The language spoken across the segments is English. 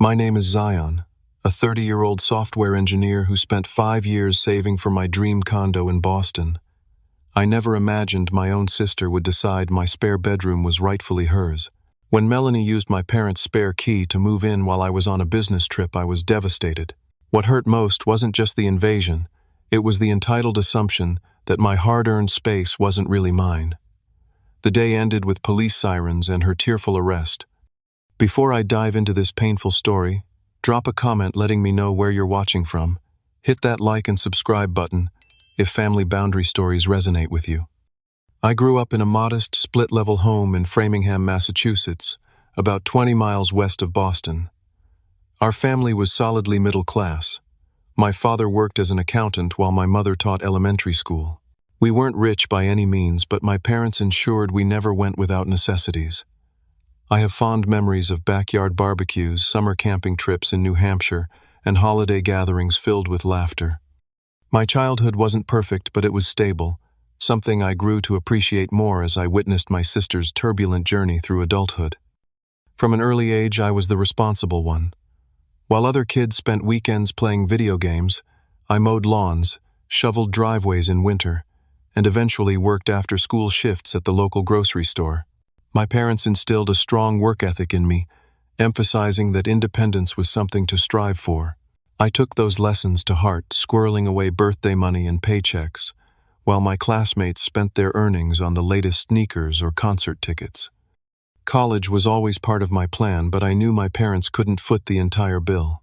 My name is Zion, a 30-year-old software engineer who spent 5 years saving for my dream condo in Boston. I never imagined my own sister would decide my spare bedroom was rightfully hers. When Melanie used my parents' spare key to move in while I was on a business trip, I was devastated. What hurt most wasn't just the invasion, it was the entitled assumption that my hard-earned space wasn't really mine. The day ended with police sirens and her tearful arrest. Before I dive into this painful story, drop a comment letting me know where you're watching from. Hit that like and subscribe button if family boundary stories resonate with you. I grew up in a modest, split-level home in Framingham, Massachusetts, about 20 miles west of Boston. Our family was solidly middle class. My father worked as an accountant while my mother taught elementary school. We weren't rich by any means, but my parents ensured we never went without necessities. I have fond memories of backyard barbecues, summer camping trips in New Hampshire, and holiday gatherings filled with laughter. My childhood wasn't perfect, but it was stable, something I grew to appreciate more as I witnessed my sister's turbulent journey through adulthood. From an early age, I was the responsible one. While other kids spent weekends playing video games, I mowed lawns, shoveled driveways in winter, and eventually worked after-school shifts at the local grocery store. My parents instilled a strong work ethic in me, emphasizing that independence was something to strive for. I took those lessons to heart, squirreling away birthday money and paychecks, while my classmates spent their earnings on the latest sneakers or concert tickets. College was always part of my plan, but I knew my parents couldn't foot the entire bill.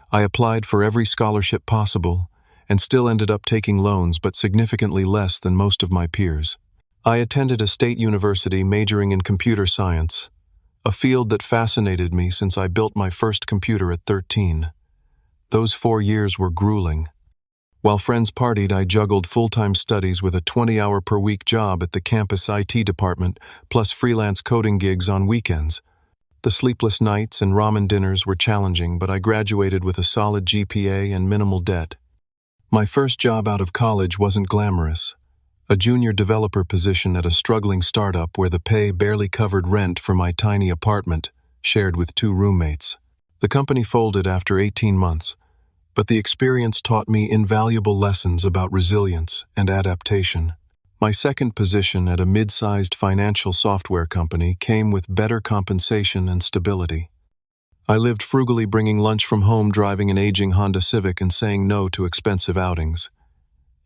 I applied for every scholarship possible, and still ended up taking loans, but significantly less than most of my peers. I attended a state university majoring in computer science, a field that fascinated me since I built my first computer at 13. Those 4 years were grueling. While friends partied, I juggled full-time studies with a 20-hour-per-week job at the campus IT department, plus freelance coding gigs on weekends. The sleepless nights and ramen dinners were challenging, but I graduated with a solid GPA and minimal debt. My first job out of college wasn't glamorous. A junior developer position at a struggling startup where the pay barely covered rent for my tiny apartment, shared with 2 roommates. The company folded after 18 months, but the experience taught me invaluable lessons about resilience and adaptation. My second position at a mid-sized financial software company came with better compensation and stability. I lived frugally, bringing lunch from home, driving an aging Honda Civic, and saying no to expensive outings.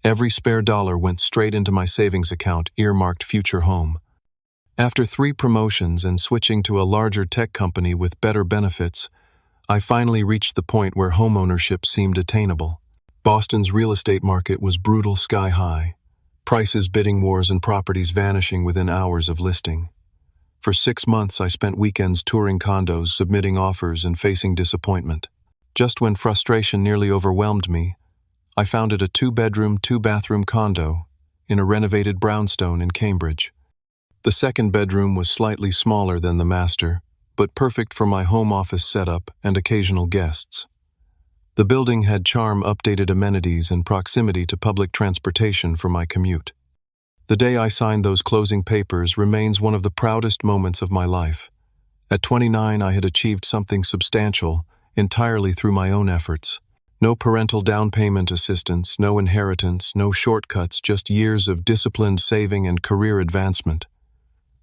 Every spare dollar went straight into my savings account, earmarked future home. After 3 promotions and switching to a larger tech company with better benefits, I finally reached the point where homeownership seemed attainable. Boston's real estate market was brutal, sky high. Prices, bidding wars, and properties vanishing within hours of listing. For 6 months, I spent weekends touring condos, submitting offers, and facing disappointment. Just when frustration nearly overwhelmed me, I founded a 2-bedroom, 2-bathroom condo in a renovated brownstone in Cambridge. The second bedroom was slightly smaller than the master, but perfect for my home office setup and occasional guests. The building had charm, updated amenities, and proximity to public transportation for my commute. The day I signed those closing papers remains one of the proudest moments of my life. At 29, I had achieved something substantial, entirely through my own efforts. No parental down payment assistance, no inheritance, no shortcuts, just years of disciplined saving and career advancement.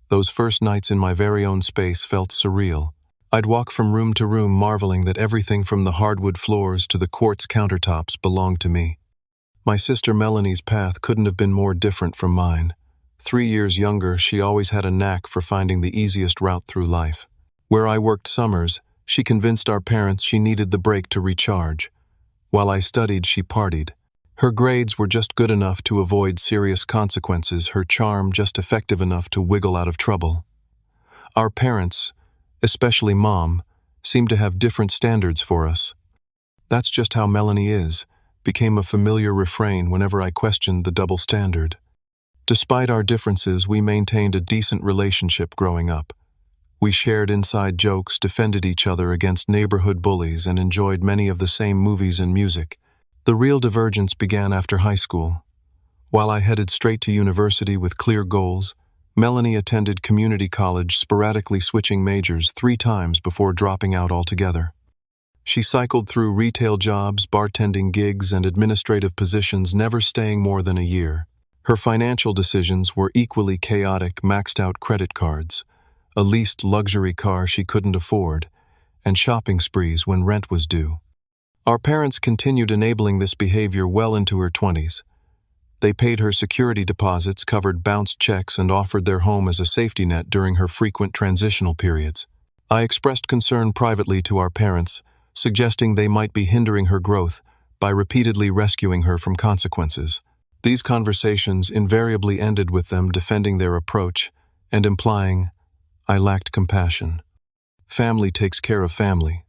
Those first nights in my very own space felt surreal. I'd walk from room to room, marveling that everything from the hardwood floors to the quartz countertops belonged to me. My sister Melanie's path couldn't have been more different from mine. 3 years younger, she always had a knack for finding the easiest route through life. Where I worked summers, she convinced our parents she needed the break to recharge. While I studied, she partied. Her grades were just good enough to avoid serious consequences, her charm just effective enough to wiggle out of trouble. Our parents, especially Mom, seemed to have different standards for us. "That's just how Melanie is," became a familiar refrain whenever I questioned the double standard. Despite our differences, we maintained a decent relationship growing up. We shared inside jokes, defended each other against neighborhood bullies, and enjoyed many of the same movies and music. The real divergence began after high school. While I headed straight to university with clear goals, Melanie attended community college, sporadically switching majors 3 times before dropping out altogether. She cycled through retail jobs, bartending gigs, and administrative positions, never staying more than a year. Her financial decisions were equally chaotic: maxed-out credit cards, a leased luxury car she couldn't afford, and shopping sprees when rent was due. Our parents continued enabling this behavior well into her 20s. They paid her security deposits, covered bounced checks, and offered their home as a safety net during her frequent transitional periods. I expressed concern privately to our parents, suggesting they might be hindering her growth by repeatedly rescuing her from consequences. These conversations invariably ended with them defending their approach and implying I lacked compassion. "Family takes care of family,"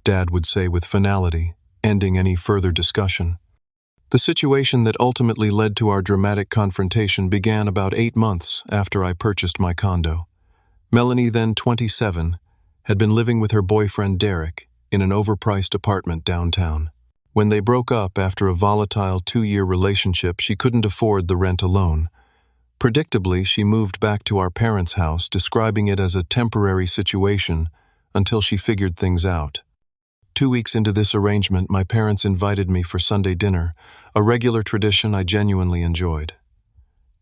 Dad would say with finality, ending any further discussion. The situation that ultimately led to our dramatic confrontation began about 8 months after I purchased my condo. Melanie, then 27, had been living with her boyfriend Derek in an overpriced apartment downtown. When they broke up after a volatile 2-year relationship, she couldn't afford the rent alone. Predictably, she moved back to our parents' house, describing it as a temporary situation until she figured things out. 2 weeks into this arrangement, my parents invited me for Sunday dinner, a regular tradition I genuinely enjoyed.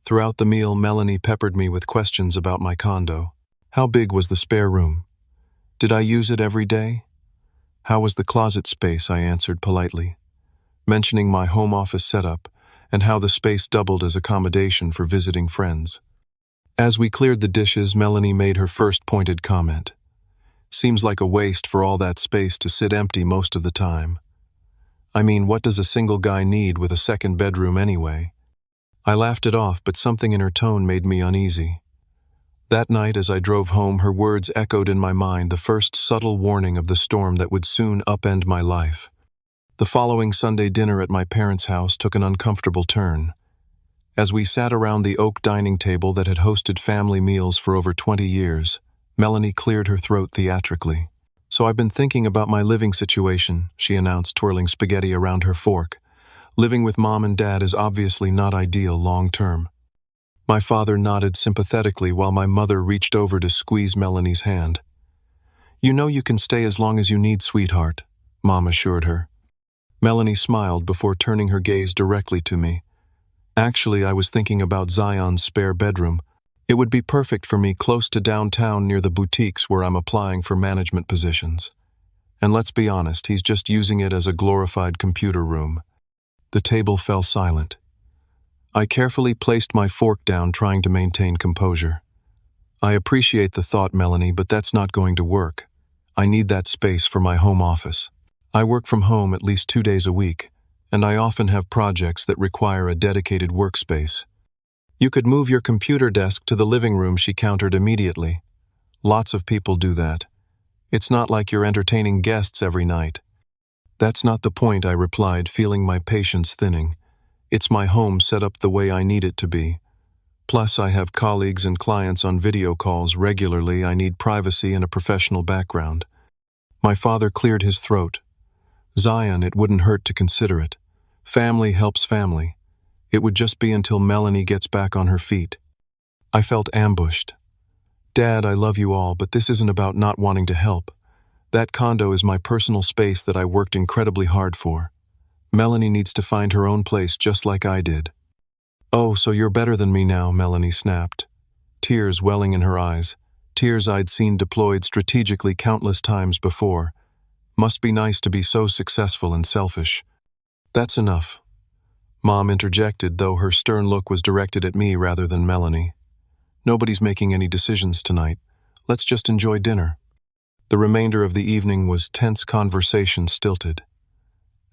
Throughout the meal, Melanie peppered me with questions about my condo. How big was the spare room? Did I use it every day? How was the closet space? I answered politely, mentioning my home office setup and how the space doubled as accommodation for visiting friends. As we cleared the dishes, Melanie made her first pointed comment. "Seems like a waste for all that space to sit empty most of the time. I mean, what does a single guy need with a second bedroom anyway?" I laughed it off, but something in her tone made me uneasy. That night, as I drove home, her words echoed in my mind, the first subtle warning of the storm that would soon upend my life. The following Sunday dinner at my parents' house took an uncomfortable turn. As we sat around the oak dining table that had hosted family meals for over 20 years, Melanie cleared her throat theatrically. "So I've been thinking about my living situation," she announced, twirling spaghetti around her fork. "Living with Mom and Dad is obviously not ideal long-term." My father nodded sympathetically while my mother reached over to squeeze Melanie's hand. "You know you can stay as long as you need, sweetheart," Mom assured her. Melanie smiled before turning her gaze directly to me. "Actually, I was thinking about Zion's spare bedroom. It would be perfect for me, close to downtown near the boutiques where I'm applying for management positions. And let's be honest, he's just using it as a glorified computer room." The table fell silent. I carefully placed my fork down, trying to maintain composure. "I appreciate the thought, Melanie, but that's not going to work. I need that space for my home office. I work from home at least 2 days a week, and I often have projects that require a dedicated workspace." "You could move your computer desk to the living room," she countered immediately. "Lots of people do that. It's not like you're entertaining guests every night." "That's not the point," I replied, feeling my patience thinning. "It's my home set up the way I need it to be. Plus, I have colleagues and clients on video calls regularly. I need privacy and a professional background." My father cleared his throat. "Zion, it wouldn't hurt to consider it. Family helps family. It would just be until Melanie gets back on her feet." I felt ambushed. "Dad, I love you all, but this isn't about not wanting to help. That condo is my personal space that I worked incredibly hard for. Melanie needs to find her own place just like I did." "Oh, so you're better than me now," Melanie snapped, tears welling in her eyes, tears I'd seen deployed strategically countless times before. "Must be nice to be so successful and selfish." "That's enough," Mom interjected, though her stern look was directed at me rather than Melanie. "Nobody's making any decisions tonight. Let's just enjoy dinner." The remainder of the evening was tense conversation, stilted.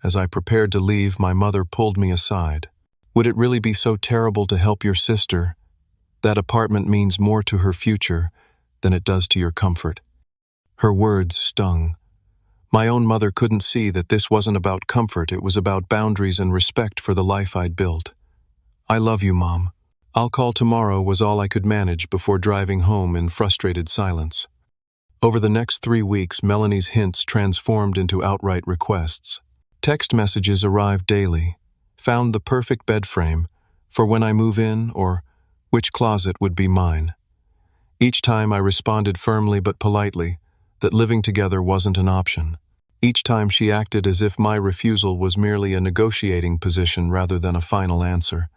As I prepared to leave, my mother pulled me aside. "Would it really be so terrible to help your sister? That apartment means more to her future than it does to your comfort." Her words stung. My own mother couldn't see that this wasn't about comfort, it was about boundaries and respect for the life I'd built. "I love you, Mom. I'll call tomorrow," was all I could manage before driving home in frustrated silence. Over the next 3 weeks, Melanie's hints transformed into outright requests. Text messages arrived daily. "Found the perfect bed frame for when I move in," or "which closet would be mine?" Each time I responded firmly but politely that living together wasn't an option. Each time she acted as if my refusal was merely a negotiating position rather than a final answer.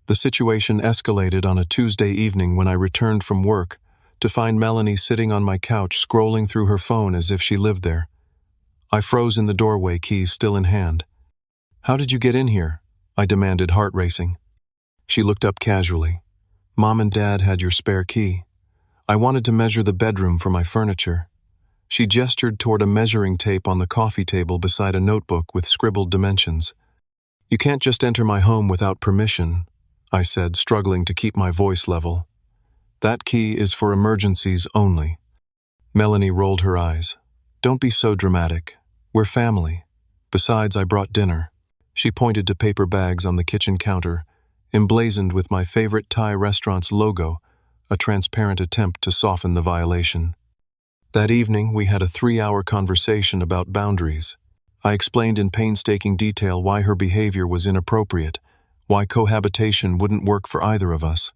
The situation escalated on a Tuesday evening when I returned from work to find Melanie sitting on my couch scrolling through her phone as if she lived there. I froze in the doorway, keys still in hand. "How did you get in here?" I demanded, heart racing. She looked up casually. "Mom and Dad had your spare key. I wanted to measure the bedroom for my furniture." She gestured toward a measuring tape on the coffee table beside a notebook with scribbled dimensions. "You can't just enter my home without permission," I said, struggling to keep my voice level. "That key is for emergencies only." Melanie rolled her eyes. "Don't be so dramatic. We're family. Besides, I brought dinner." She pointed to paper bags on the kitchen counter, emblazoned with my favorite Thai restaurant's logo, a transparent attempt to soften the violation. That evening, we had a 3-hour conversation about boundaries. I explained in painstaking detail why her behavior was inappropriate, why cohabitation wouldn't work for either of us,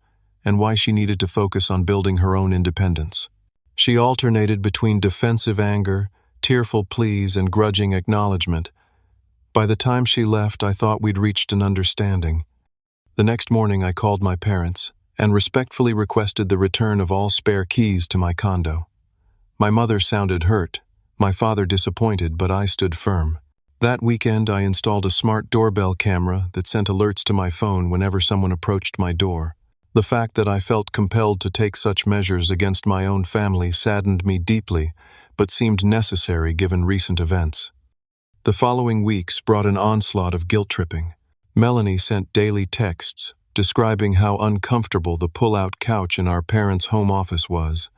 and why she needed to focus on building her own independence. She alternated between defensive anger, tearful pleas, and grudging acknowledgement. By the time she left, I thought we'd reached an understanding. The next morning, I called my parents and respectfully requested the return of all spare keys to my condo. My mother sounded hurt, my father disappointed, but I stood firm. That weekend, I installed a smart doorbell camera that sent alerts to my phone whenever someone approached my door. The fact that I felt compelled to take such measures against my own family saddened me deeply, but seemed necessary given recent events. The following weeks brought an onslaught of guilt-tripping. Melanie sent daily texts describing how uncomfortable the pull-out couch in our parents' home office was,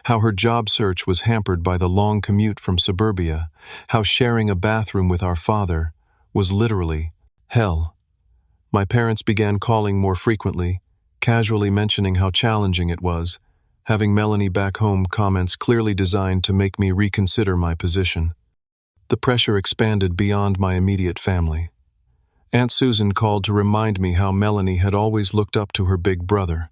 how her job search was hampered by the long commute from suburbia, how sharing a bathroom with our father was literally hell. My parents began calling more frequently, casually mentioning how challenging it was. Having Melanie back home comments clearly designed to make me reconsider my position. The pressure expanded beyond my immediate family. Aunt Susan called to remind me how Melanie had always looked up to her big brother.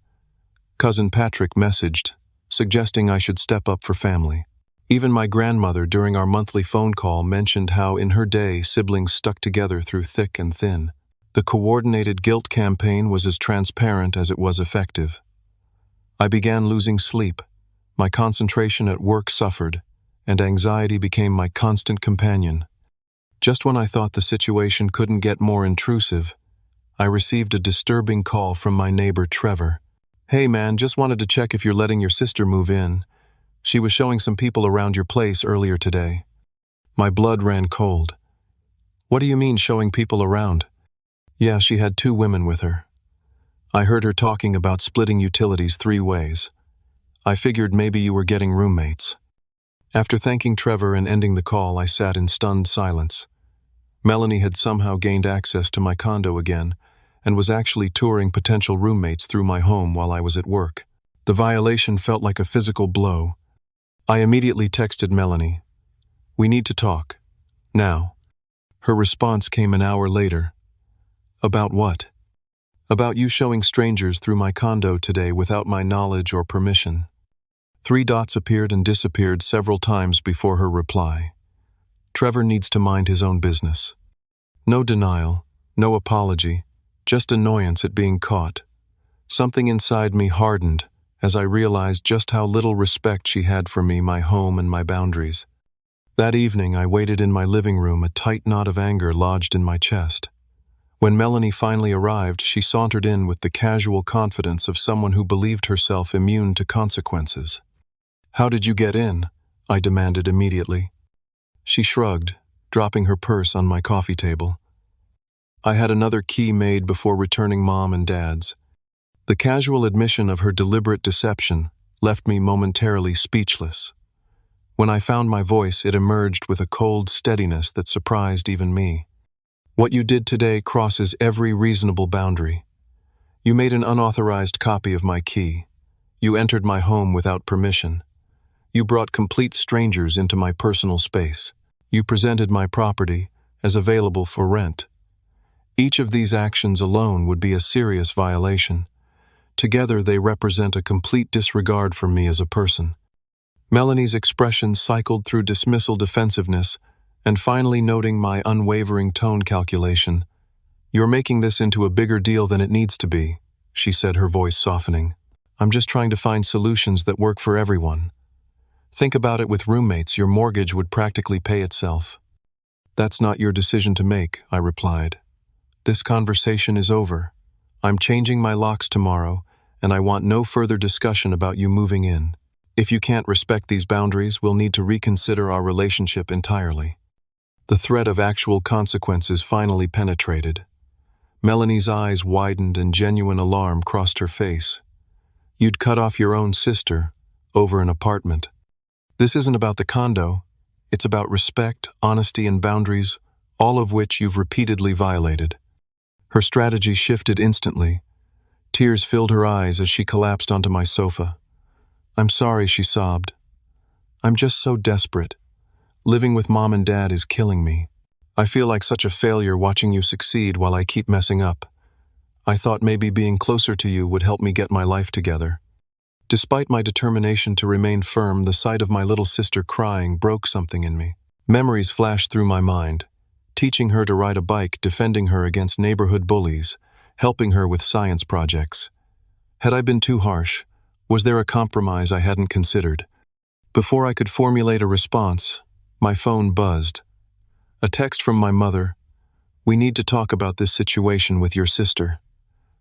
Cousin Patrick messaged, suggesting I should step up for family. Even my grandmother, during our monthly phone call, mentioned how in her day siblings stuck together through thick and thin. The coordinated guilt campaign was as transparent as it was effective. I began losing sleep, my concentration at work suffered, and anxiety became my constant companion. Just when I thought the situation couldn't get more intrusive, I received a disturbing call from my neighbor Trevor. "Hey man, just wanted to check if you're letting your sister move in. She was showing some people around your place earlier today." My blood ran cold. "What do you mean showing people around?" "Yeah, she had 2 women with her. I heard her talking about splitting utilities 3 ways. I figured maybe you were getting roommates." After thanking Trevor and ending the call, I sat in stunned silence. Melanie had somehow gained access to my condo again and was actually touring potential roommates through my home while I was at work. The violation felt like a physical blow. I immediately texted Melanie, "We need to talk. Now." Her response came an hour later. "About what?" "About you showing strangers through my condo today without my knowledge or permission." 3 dots appeared and disappeared several times before her reply. Trevor needs to mind his own business. No denial, no apology, just annoyance at being caught. Something inside me hardened as I realized just how little respect she had for me, my home, and my boundaries. That evening, I waited in my living room, a tight knot of anger lodged in my chest. When Melanie finally arrived, she sauntered in with the casual confidence of someone who believed herself immune to consequences. "How did you get in?" I demanded immediately. She shrugged, dropping her purse on my coffee table. "I had another key made before returning Mom and Dad's." The casual admission of her deliberate deception left me momentarily speechless. When I found my voice, it emerged with a cold steadiness that surprised even me. "What you did today crosses every reasonable boundary. You made an unauthorized copy of my key. You entered my home without permission. You brought complete strangers into my personal space. You presented my property as available for rent. Each of these actions alone would be a serious violation. Together, they represent a complete disregard for me as a person." Melanie's expression cycled through dismissal, defensiveness, and finally noting my unwavering tone calculation. "You're making this into a bigger deal than it needs to be," she said, her voice softening. "I'm just trying to find solutions that work for everyone. Think about it, with roommates, your mortgage would practically pay itself." "That's not your decision to make," I replied. "This conversation is over. I'm changing my locks tomorrow, and I want no further discussion about you moving in. If you can't respect these boundaries, we'll need to reconsider our relationship entirely." The threat of actual consequences finally penetrated. Melanie's eyes widened and genuine alarm crossed her face. "You'd cut off your own sister over an apartment. This isn't about the condo. It's about respect, honesty, and boundaries, all of which you've repeatedly violated." Her strategy shifted instantly. Tears filled her eyes as she collapsed onto my sofa. "I'm sorry," she sobbed. "I'm just so desperate. Living with Mom and Dad is killing me. I feel like such a failure watching you succeed while I keep messing up. I thought maybe being closer to you would help me get my life together." Despite my determination to remain firm, the sight of my little sister crying broke something in me. Memories flashed through my mind: teaching her to ride a bike, defending her against neighborhood bullies, helping her with science projects. Had I been too harsh? Was there a compromise I hadn't considered? Before I could formulate a response, my phone buzzed. A text from my mother: "We need to talk about this situation with your sister.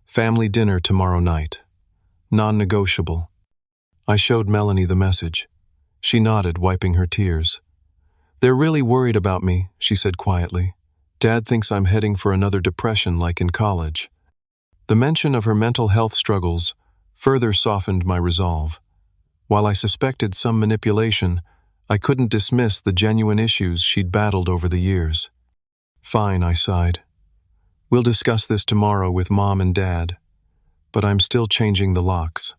Family dinner tomorrow night. Non-negotiable." I showed Melanie the message. She nodded, wiping her tears. "They're really worried about me," she said quietly. "Dad thinks I'm heading for another depression like in college." The mention of her mental health struggles further softened my resolve. While I suspected some manipulation, I couldn't dismiss the genuine issues she'd battled over the years. "Fine," I sighed. "We'll discuss this tomorrow with Mom and Dad, but I'm still changing the locks."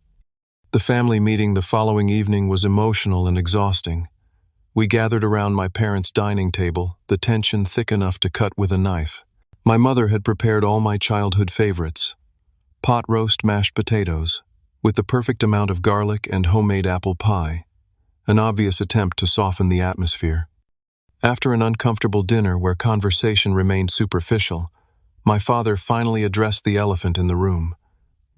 The family meeting the following evening was emotional and exhausting. We gathered around my parents' dining table, the tension thick enough to cut with a knife. My mother had prepared all my childhood favorites: pot roast mashed potatoes, with the perfect amount of garlic, and homemade apple pie, an obvious attempt to soften the atmosphere. After an uncomfortable dinner where conversation remained superficial, my father finally addressed the elephant in the room.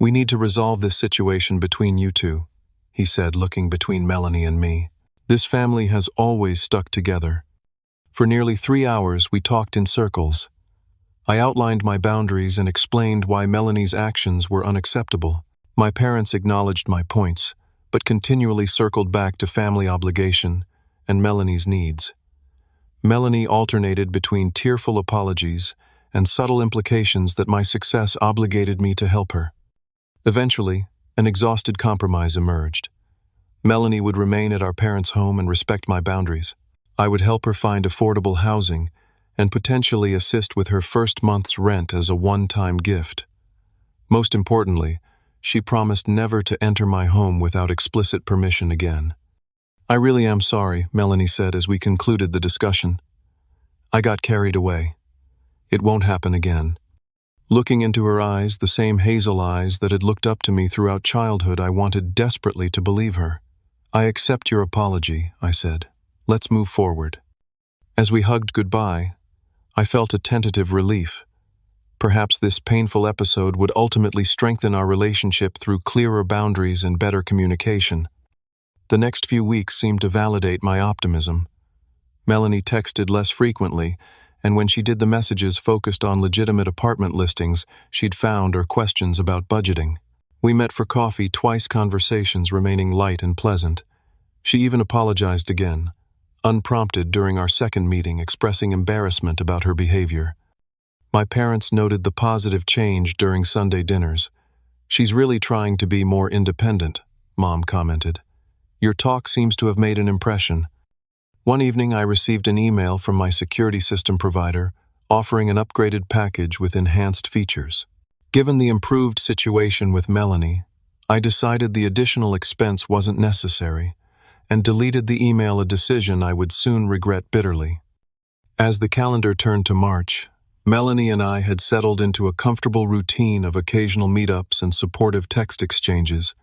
"We need to resolve this situation between you two," he said, looking between Melanie and me. "This family has always stuck together." For nearly 3 hours, we talked in circles. I outlined my boundaries and explained why Melanie's actions were unacceptable. My parents acknowledged my points, but continually circled back to family obligation and Melanie's needs. Melanie alternated between tearful apologies and subtle implications that my success obligated me to help her. Eventually, an exhausted compromise emerged. Melanie would remain at our parents' home and respect my boundaries. I would help her find affordable housing and potentially assist with her first month's rent as a one-time gift. Most importantly, she promised never to enter my home without explicit permission again. "I really am sorry," Melanie said as we concluded the discussion. "I got carried away. It won't happen again." Looking into her eyes, the same hazel eyes that had looked up to me throughout childhood, I wanted desperately to believe her. "I accept your apology," I said. "Let's move forward." As we hugged goodbye, I felt a tentative relief. Perhaps this painful episode would ultimately strengthen our relationship through clearer boundaries and better communication. The next few weeks seemed to validate my optimism. Melanie texted less frequently, and when she did, the messages focused on legitimate apartment listings she'd found or questions about budgeting. We met for coffee twice, conversations remaining light and pleasant. She even apologized again, unprompted, during our second meeting, expressing embarrassment about her behavior. My parents noted the positive change during Sunday dinners. "She's really trying to be more independent," Mom commented. "Your talk seems to have made an impression." One evening, I received an email from my security system provider offering an upgraded package with enhanced features. Given the improved situation with Melanie, I decided the additional expense wasn't necessary and deleted the email, a decision I would soon regret bitterly. As the calendar turned to March, Melanie and I had settled into a comfortable routine of occasional meetups and supportive text exchanges.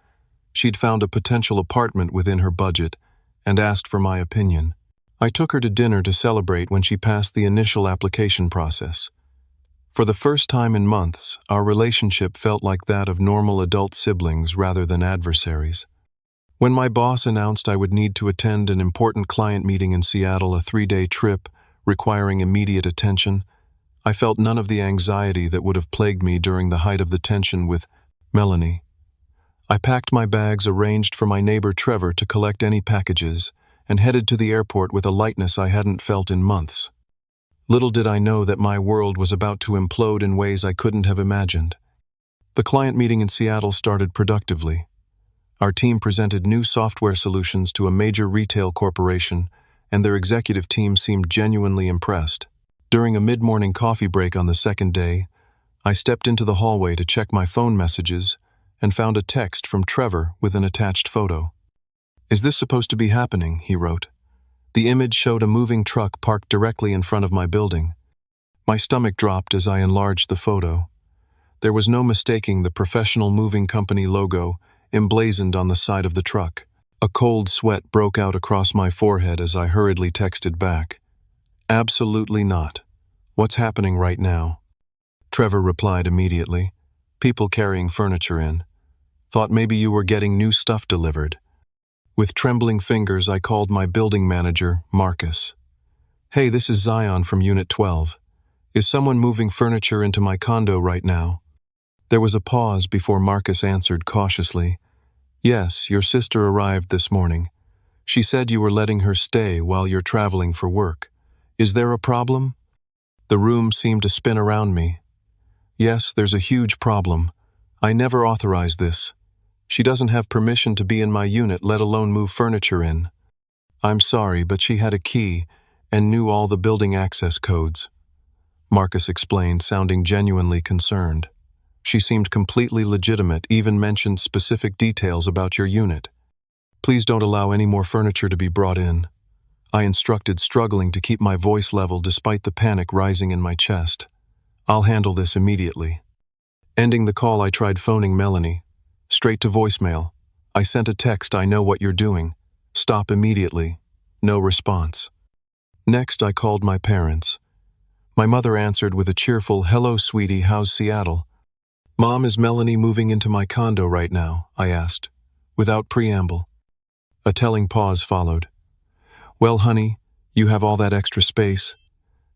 She'd found a potential apartment within her budget and asked for my opinion. I took her to dinner to celebrate when she passed the initial application process. For the first time in months, our relationship felt like that of normal adult siblings rather than adversaries. When my boss announced I would need to attend an important client meeting in Seattle, a 3-day trip requiring immediate attention, I felt none of the anxiety that would have plagued me during the height of the tension with Melanie. I packed my bags, arranged for my neighbor Trevor to collect any packages, and headed to the airport with a lightness I hadn't felt in months. Little did I know that my world was about to implode in ways I couldn't have imagined. The client meeting in Seattle started productively. Our team presented new software solutions to a major retail corporation, and their executive team seemed genuinely impressed. During a mid-morning coffee break on the second day, I stepped into the hallway to check my phone messages and found a text from Trevor with an attached photo. "Is this supposed to be happening?" he wrote. The image showed a moving truck parked directly in front of my building. My stomach dropped as I enlarged the photo. There was no mistaking the professional moving company logo emblazoned on the side of the truck. A cold sweat broke out across my forehead as I hurriedly texted back. "Absolutely not. What's happening right now?" Trevor replied immediately. "People carrying furniture in. Thought maybe you were getting new stuff delivered." With trembling fingers, I called my building manager, Marcus. "Hey, this is Zion from Unit 12. Is someone moving furniture into my condo right now?" There was a pause before Marcus answered cautiously. "Yes, your sister arrived this morning. She said you were letting her stay while you're traveling for work. Is there a problem?" The room seemed to spin around me. "Yes, there's a huge problem. I never authorized this. She doesn't have permission to be in my unit, let alone move furniture in. I'm sorry, but she had a key and knew all the building access codes," Marcus explained, sounding genuinely concerned. "She seemed completely legitimate, even mentioned specific details about your unit. Please don't allow any more furniture to be brought in," I instructed, struggling to keep my voice level despite the panic rising in my chest. "I'll handle this immediately." Ending the call, I tried phoning Melanie. Straight to voicemail. I sent a text, "I know what you're doing. Stop immediately." No response. Next, I called my parents. My mother answered with a cheerful, "Hello, sweetie, how's Seattle?" "Mom, is Melanie moving into my condo right now?" I asked, without preamble. A telling pause followed. "Well, honey, you have all that extra space,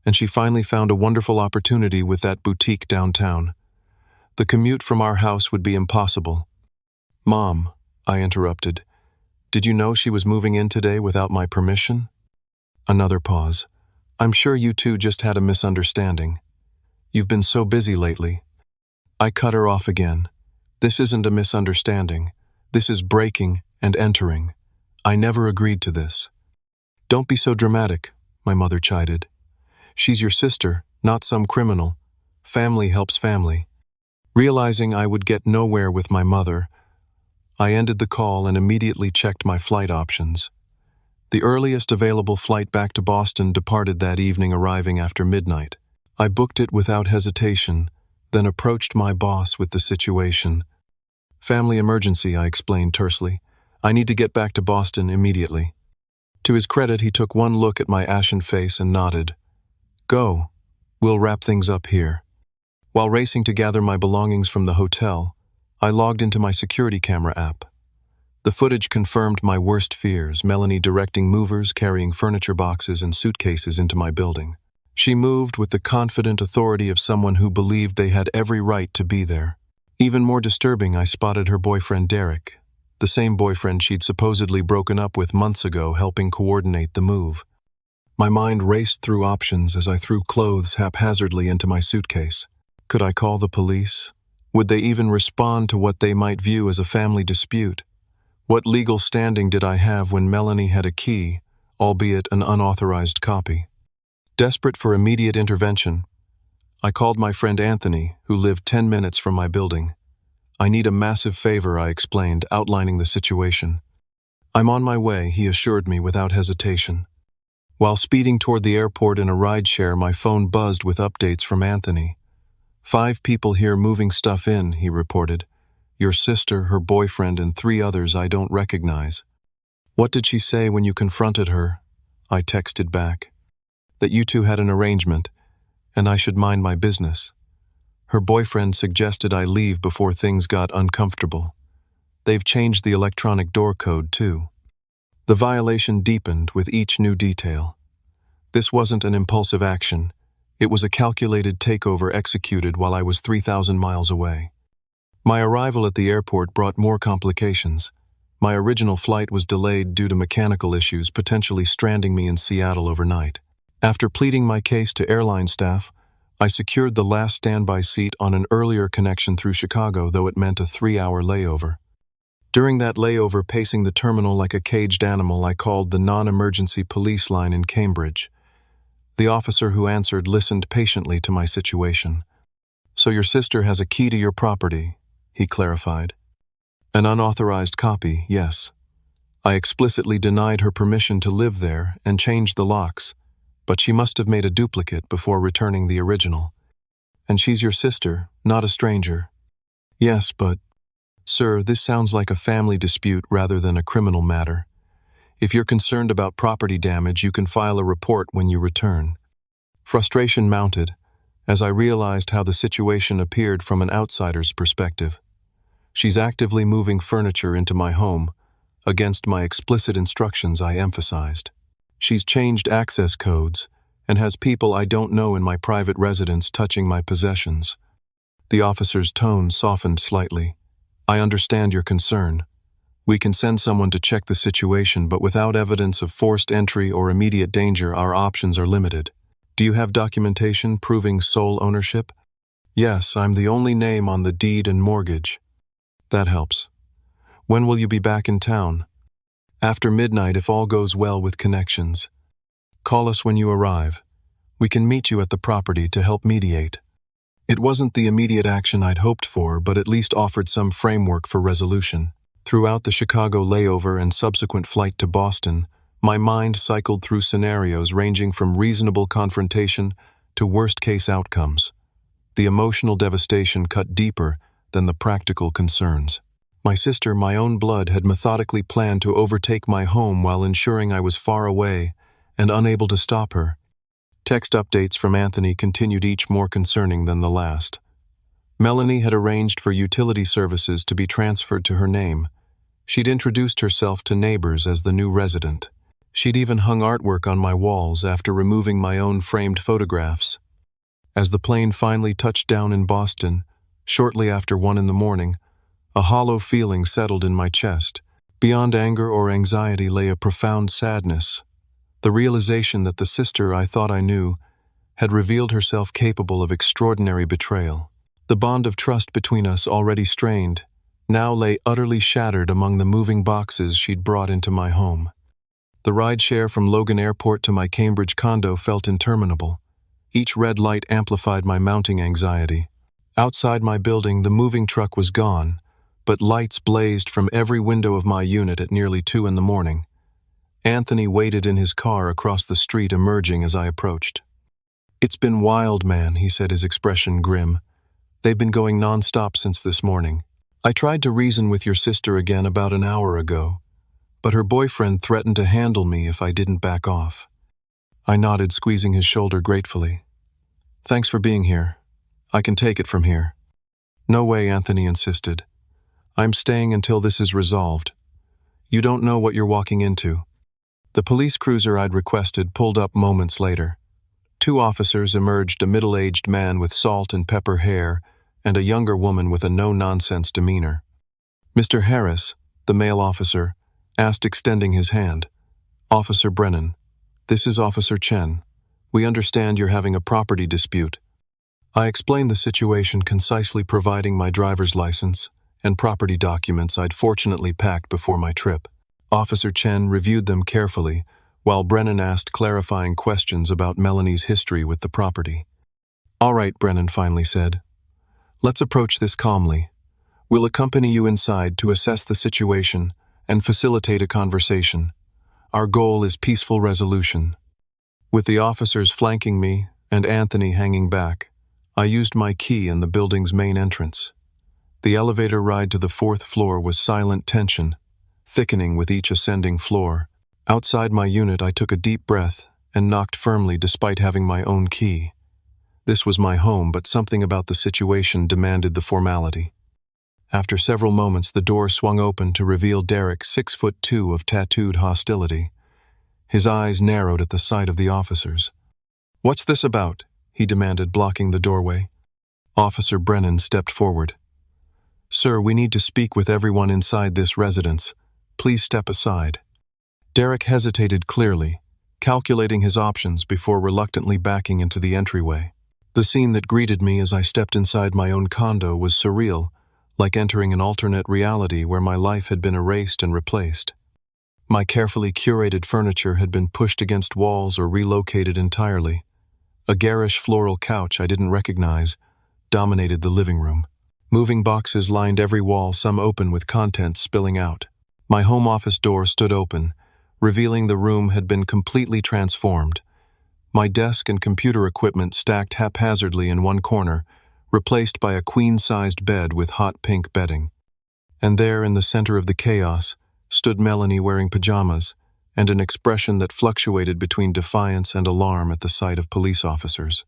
and she finally found a wonderful opportunity with that boutique downtown. The commute from our house would be impossible." "Mom," I interrupted, "did you know she was moving in today without my permission?" Another pause. "I'm sure you two just had a misunderstanding. You've been so busy lately." I cut her off again. "This isn't a misunderstanding. This is breaking and entering. I never agreed to this." "Don't be so dramatic," my mother chided. "She's your sister, not some criminal. Family helps family." Realizing I would get nowhere with my mother, I ended the call and immediately checked my flight options. The earliest available flight back to Boston departed that evening, arriving after midnight. I booked it without hesitation, then approached my boss with the situation. "Family emergency," I explained tersely. "I need to get back to Boston immediately." To his credit, he took one look at my ashen face and nodded. "Go. We'll wrap things up here." While racing to gather my belongings from the hotel, I logged into my security camera app. The footage confirmed my worst fears, Melanie directing movers carrying furniture boxes and suitcases into my building. She moved with the confident authority of someone who believed they had every right to be there. Even more disturbing, I spotted her boyfriend Derek, the same boyfriend she'd supposedly broken up with months ago, helping coordinate the move. My mind raced through options as I threw clothes haphazardly into my suitcase. Could I call the police? Would they even respond to what they might view as a family dispute? What legal standing did I have when Melanie had a key, albeit an unauthorized copy? Desperate for immediate intervention, I called my friend Anthony, who lived 10 minutes from my building. "I need a massive favor," I explained, outlining the situation. "I'm on my way," he assured me without hesitation. While speeding toward the airport in a rideshare, my phone buzzed with updates from Anthony. "5 people here moving stuff in," he reported. "Your sister, her boyfriend, and 3 others I don't recognize." "What did she say when you confronted her?" I texted back. That you two had an arrangement, and I should mind my business. Her boyfriend suggested I leave before things got uncomfortable. They've changed the electronic door code, too. The violation deepened with each new detail. This wasn't an impulsive action. It was a calculated takeover executed while I was 3,000 miles away. My arrival at the airport brought more complications. My original flight was delayed due to mechanical issues, potentially stranding me in Seattle overnight. After pleading my case to airline staff, I secured the last standby seat on an earlier connection through Chicago, though it meant a 3-hour layover. During that layover, pacing the terminal like a caged animal, I called the non-emergency police line in Cambridge. The officer who answered listened patiently to my situation. "So your sister has a key to your property," he clarified. "An unauthorized copy, yes. I explicitly denied her permission to live there and changed the locks, but she must have made a duplicate before returning the original. And she's your sister, not a stranger." "Yes, but..." "Sir, this sounds like a family dispute rather than a criminal matter. If you're concerned about property damage, you can file a report when you return." Frustration mounted as I realized how the situation appeared from an outsider's perspective. She's actively moving furniture into my home, against my explicit instructions, I emphasized. She's changed access codes and has people I don't know in my private residence touching my possessions. The officer's tone softened slightly. "I understand your concern. We can send someone to check the situation, but without evidence of forced entry or immediate danger, our options are limited. Do you have documentation proving sole ownership?" "Yes, I'm the only name on the deed and mortgage." "That helps. When will you be back in town?" "After midnight if all goes well with connections. Call us when you arrive. We can meet you at the property to help mediate." It wasn't the immediate action I'd hoped for, but at least offered some framework for resolution. Throughout the Chicago layover and subsequent flight to Boston, my mind cycled through scenarios ranging from reasonable confrontation to worst-case outcomes. The emotional devastation cut deeper than the practical concerns. My sister, my own blood, had methodically planned to overtake my home while ensuring I was far away and unable to stop her. Text updates from Anthony continued, each more concerning than the last. Melanie had arranged for utility services to be transferred to her name. She'd introduced herself to neighbors as the new resident. She'd even hung artwork on my walls after removing my own framed photographs. As the plane finally touched down in Boston, shortly after 1 a.m, a hollow feeling settled in my chest. Beyond anger or anxiety lay a profound sadness. The realization that the sister I thought I knew had revealed herself capable of extraordinary betrayal. The bond of trust between us, already strained, now lay utterly shattered among the moving boxes she'd brought into my home. The rideshare from Logan Airport to my Cambridge condo felt interminable. Each red light amplified my mounting anxiety. Outside my building, the moving truck was gone, but lights blazed from every window of my unit at nearly 2 a.m. Anthony waited in his car across the street, emerging as I approached. "It's been wild, man," he said, his expression grim. "They've been going non-stop since this morning. I tried to reason with your sister again about an hour ago, but her boyfriend threatened to handle me if I didn't back off." I nodded, squeezing his shoulder gratefully. "Thanks for being here. I can take it from here." "No way," Anthony insisted. "I'm staying until this is resolved. You don't know what you're walking into." The police cruiser I'd requested pulled up moments later. 2 officers emerged, a middle-aged man with salt and pepper hair and a younger woman with a no-nonsense demeanor. "Mr. Harris," the male officer asked, extending his hand. "Officer Brennan, this is Officer Chen. We understand you're having a property dispute." I explained the situation, concisely providing my driver's license and property documents I'd fortunately packed before my trip. Officer Chen reviewed them carefully, while Brennan asked clarifying questions about Melanie's history with the property. "All right," Brennan finally said. "Let's approach this calmly. We'll accompany you inside to assess the situation and facilitate a conversation. Our goal is peaceful resolution." With the officers flanking me and Anthony hanging back, I used my key in the building's main entrance. The elevator ride to the 4th floor was silent tension, thickening with each ascending floor. Outside my unit, I took a deep breath and knocked firmly despite having my own key. This was my home, but something about the situation demanded the formality. After several moments, the door swung open to reveal Derek, 6'2" of tattooed hostility. His eyes narrowed at the sight of the officers. "What's this about?" he demanded, blocking the doorway. Officer Brennan stepped forward. "Sir, we need to speak with everyone inside this residence. Please step aside." Derek hesitated clearly, calculating his options before reluctantly backing into the entryway. The scene that greeted me as I stepped inside my own condo was surreal, like entering an alternate reality where my life had been erased and replaced. My carefully curated furniture had been pushed against walls or relocated entirely. A garish floral couch I didn't recognize dominated the living room. Moving boxes lined every wall, some open with contents spilling out. My home office door stood open, revealing the room had been completely transformed. My desk and computer equipment stacked haphazardly in one corner, replaced by a queen-sized bed with hot pink bedding. And there, in the center of the chaos, stood Melanie wearing pajamas and an expression that fluctuated between defiance and alarm at the sight of police officers.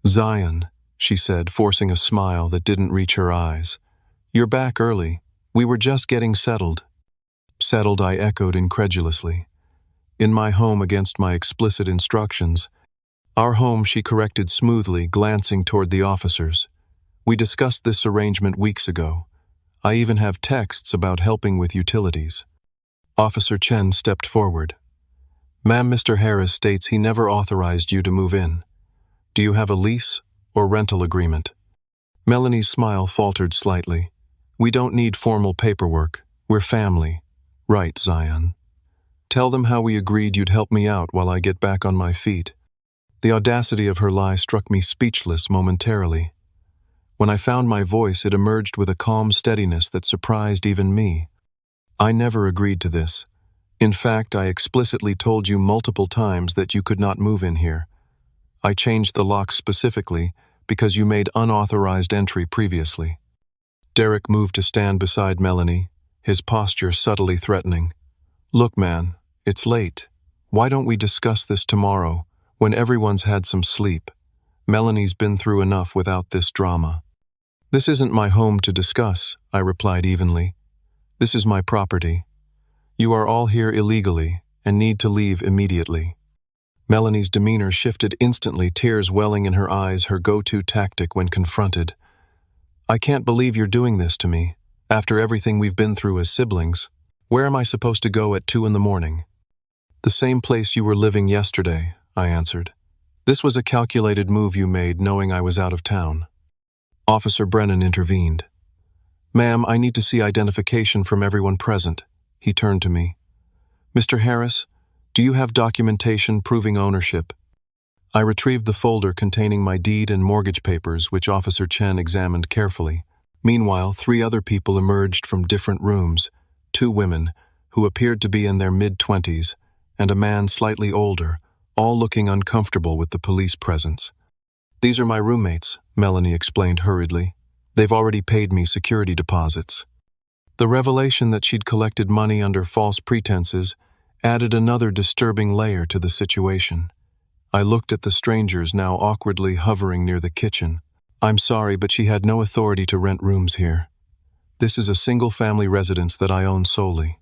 "Zion," she said, forcing a smile that didn't reach her eyes. "You're back early. We were just getting settled." "Settled," I echoed incredulously. "In my home against my explicit instructions." "Our home," she corrected smoothly, glancing toward the officers. "We discussed this arrangement weeks ago. I even have texts about helping with utilities." Officer Chen stepped forward. "Ma'am, Mr. Harris states he never authorized you to move in. Do you have a lease or rental agreement?" Melanie's smile faltered slightly. "We don't need formal paperwork. We're family. Right, Zion. Tell them how we agreed you'd help me out while I get back on my feet." The audacity of her lie struck me speechless momentarily. When I found my voice, it emerged with a calm steadiness that surprised even me. "I never agreed to this. In fact, I explicitly told you multiple times that you could not move in here. I changed the locks specifically because you made unauthorized entry previously." Derek moved to stand beside Melanie, his posture subtly threatening. "Look, man, it's late. Why don't we discuss this tomorrow, when everyone's had some sleep? Melanie's been through enough without this drama." "This isn't my home to discuss," I replied evenly. "This is my property. You are all here illegally and need to leave immediately." Melanie's demeanor shifted instantly, tears welling in her eyes, her go-to tactic when confronted. "I can't believe you're doing this to me, after everything we've been through as siblings. Where am I supposed to go at 2 in the morning?" "The same place you were living yesterday," I answered. "This was a calculated move you made, knowing I was out of town." Officer Brennan intervened. "Ma'am, I need to see identification from everyone present." He turned to me. "Mr. Harris, do you have documentation proving ownership?" I retrieved the folder containing my deed and mortgage papers, which Officer Chen examined carefully. Meanwhile, 3 other people emerged from different rooms, 2 women, who appeared to be in their mid-20s, and a man slightly older, all looking uncomfortable with the police presence. "These are my roommates," Melanie explained hurriedly. "They've already paid me security deposits." The revelation that she'd collected money under false pretenses added another disturbing layer to the situation. I looked at the strangers now awkwardly hovering near the kitchen. "I'm sorry, but she had no authority to rent rooms here. This is a single-family residence that I own solely."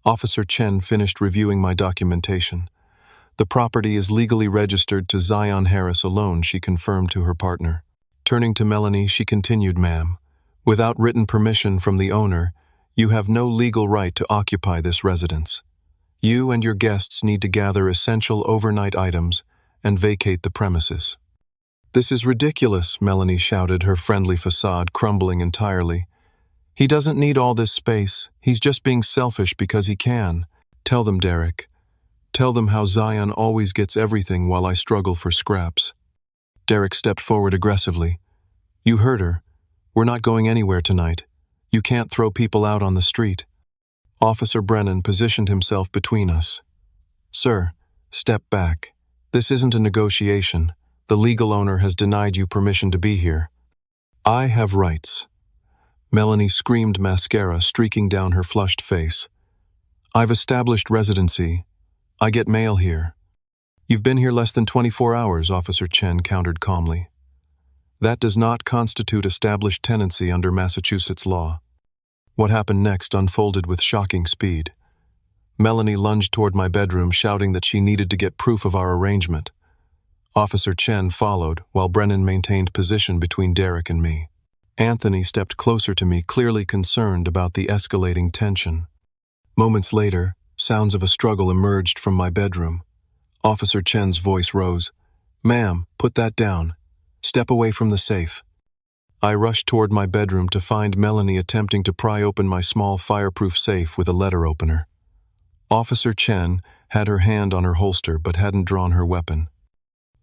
Officer Chen finished reviewing my documentation. "The property is legally registered to Zion Harris alone," she confirmed to her partner. Turning to Melanie, she continued, "Ma'am, without written permission from the owner, you have no legal right to occupy this residence. You and your guests need to gather essential overnight items and vacate the premises." "This is ridiculous," Melanie shouted, her friendly facade crumbling entirely. "He doesn't need all this space. He's just being selfish because he can." "Tell them, Derek. Tell them how Zion always gets everything while I struggle for scraps." Derek stepped forward aggressively. "You heard her. We're not going anywhere tonight. You can't throw people out on the street." Officer Brennan positioned himself between us. "Sir, step back. This isn't a negotiation. The legal owner has denied you permission to be here." "I have rights." Melanie screamed, mascara streaking down her flushed face. "I've established residency, I get mail here. You've been here less than 24 hours, Officer Chen countered calmly. That does not constitute established tenancy under Massachusetts law. What happened next unfolded with shocking speed. Melanie lunged toward my bedroom, shouting that she needed to get proof of our arrangement. Officer Chen followed, while Brennan maintained position between Derek and me. Anthony stepped closer to me, clearly concerned about the escalating tension. Moments later, sounds of a struggle emerged from my bedroom. Officer Chen's voice rose. "Ma'am, put that down. Step away from the safe." I rushed toward my bedroom to find Melanie attempting to pry open my small fireproof safe with a letter opener. Officer Chen had her hand on her holster but hadn't drawn her weapon.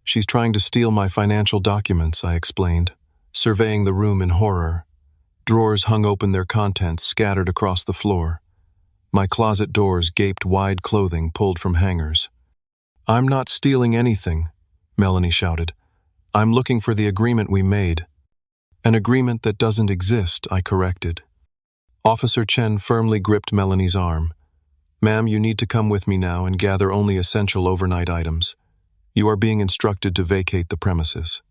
"She's trying to steal my financial documents," I explained, surveying the room in horror. Drawers hung open, their contents scattered across the floor. My closet doors gaped wide, clothing pulled from hangers. "I'm not stealing anything," Melanie shouted. "I'm looking for the agreement we made." "An agreement that doesn't exist," I corrected. Officer Chen firmly gripped Melanie's arm. "Ma'am, you need to come with me now and gather only essential overnight items. You are being instructed to vacate the premises."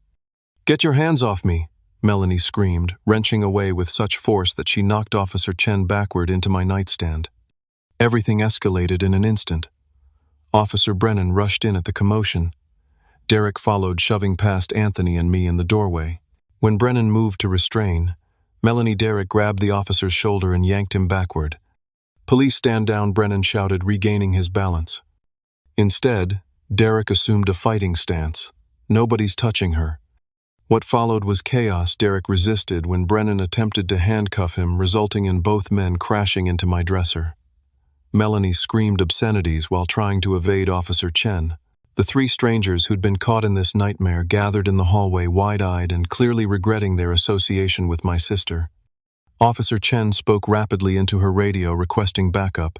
"Get your hands off me," Melanie screamed, wrenching away with such force that she knocked Officer Chen backward into my nightstand. Everything escalated in an instant. Officer Brennan rushed in at the commotion. Derek followed, shoving past Anthony and me in the doorway. When Brennan moved to restrain, Melanie Derek grabbed the officer's shoulder and yanked him backward. "Police, stand down," Brennan shouted, regaining his balance. Instead, Derek assumed a fighting stance. "Nobody's touching her." What followed was chaos. Derek resisted when Brennan attempted to handcuff him, resulting in both men crashing into my dresser. Melanie screamed obscenities while trying to evade Officer Chen. The three strangers who'd been caught in this nightmare gathered in the hallway, wide-eyed and clearly regretting their association with my sister. Officer Chen spoke rapidly into her radio, requesting backup.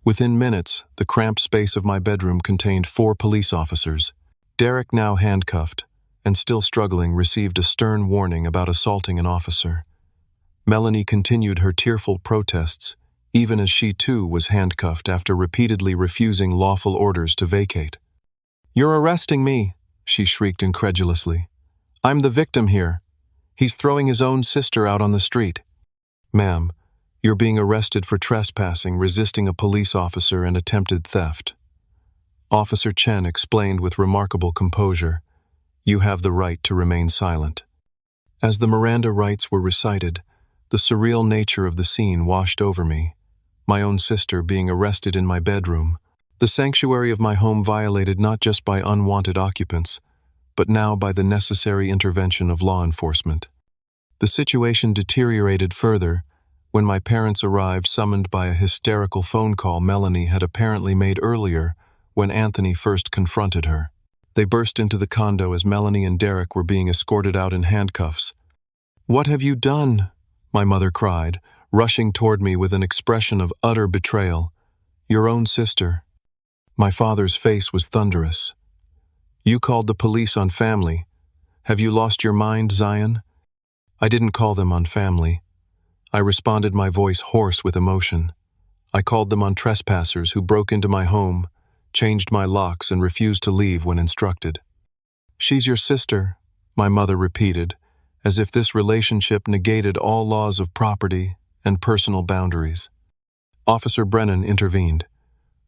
Within minutes, the cramped space of my bedroom contained 4 police officers. Derek, now handcuffed and still struggling, received a stern warning about assaulting an officer. Melanie continued her tearful protests, even as she too was handcuffed after repeatedly refusing lawful orders to vacate. "You're arresting me," she shrieked incredulously. "I'm the victim here. He's throwing his own sister out on the street." "Ma'am, you're being arrested for trespassing, resisting a police officer, and attempted theft." Officer Chen explained with remarkable composure. "You have the right to remain silent." As the Miranda rights were recited, the surreal nature of the scene washed over me. My own sister being arrested in my bedroom, the sanctuary of my home violated not just by unwanted occupants, but now by the necessary intervention of law enforcement. The situation deteriorated further when my parents arrived, summoned by a hysterical phone call Melanie had apparently made earlier when Anthony first confronted her. They burst into the condo as Melanie and Derek were being escorted out in handcuffs. "What have you done?" my mother cried, rushing toward me with an expression of utter betrayal. "Your own sister." My father's face was thunderous. "You called the police on family. Have you lost your mind, Zion?" "I didn't call them on family," I responded, my voice hoarse with emotion. "I called them on trespassers who broke into my home, changed my locks, and refused to leave when instructed." "She's your sister," my mother repeated, as if this relationship negated all laws of property and personal boundaries. Officer Brennan intervened.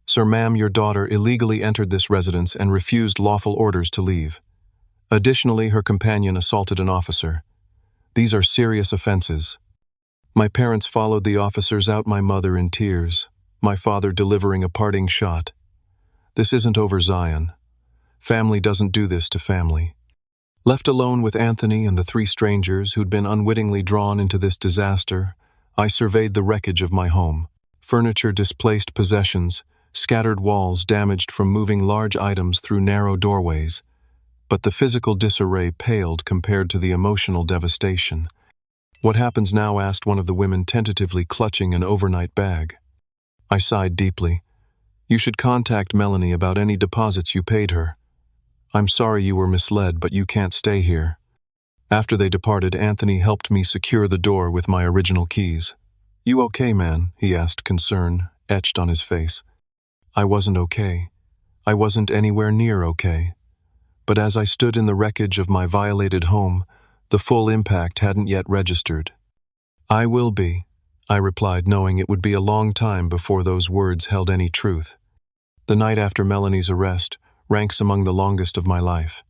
"Sir, ma'am, your daughter illegally entered this residence and refused lawful orders to leave. Additionally, her companion assaulted an officer. These are serious offenses." My parents followed the officers out, my mother in tears, my father delivering a parting shot. "This isn't over, Zion. Family doesn't do this to family." Left alone with Anthony and the 3 strangers who'd been unwittingly drawn into this disaster, I surveyed the wreckage of my home. Furniture, displaced possessions, scattered walls damaged from moving large items through narrow doorways. But the physical disarray paled compared to the emotional devastation. "What happens now?" asked one of the women, tentatively clutching an overnight bag. I sighed deeply. "You should contact Melanie about any deposits you paid her. I'm sorry you were misled, but you can't stay here." After they departed, Anthony helped me secure the door with my original keys. "You okay, man?" he asked, concern etched on his face. I wasn't okay. I wasn't anywhere near okay. But as I stood in the wreckage of my violated home, the full impact hadn't yet registered. "I will be," I replied, knowing it would be a long time before those words held any truth. The night after Melanie's arrest ranks among the longest of my life.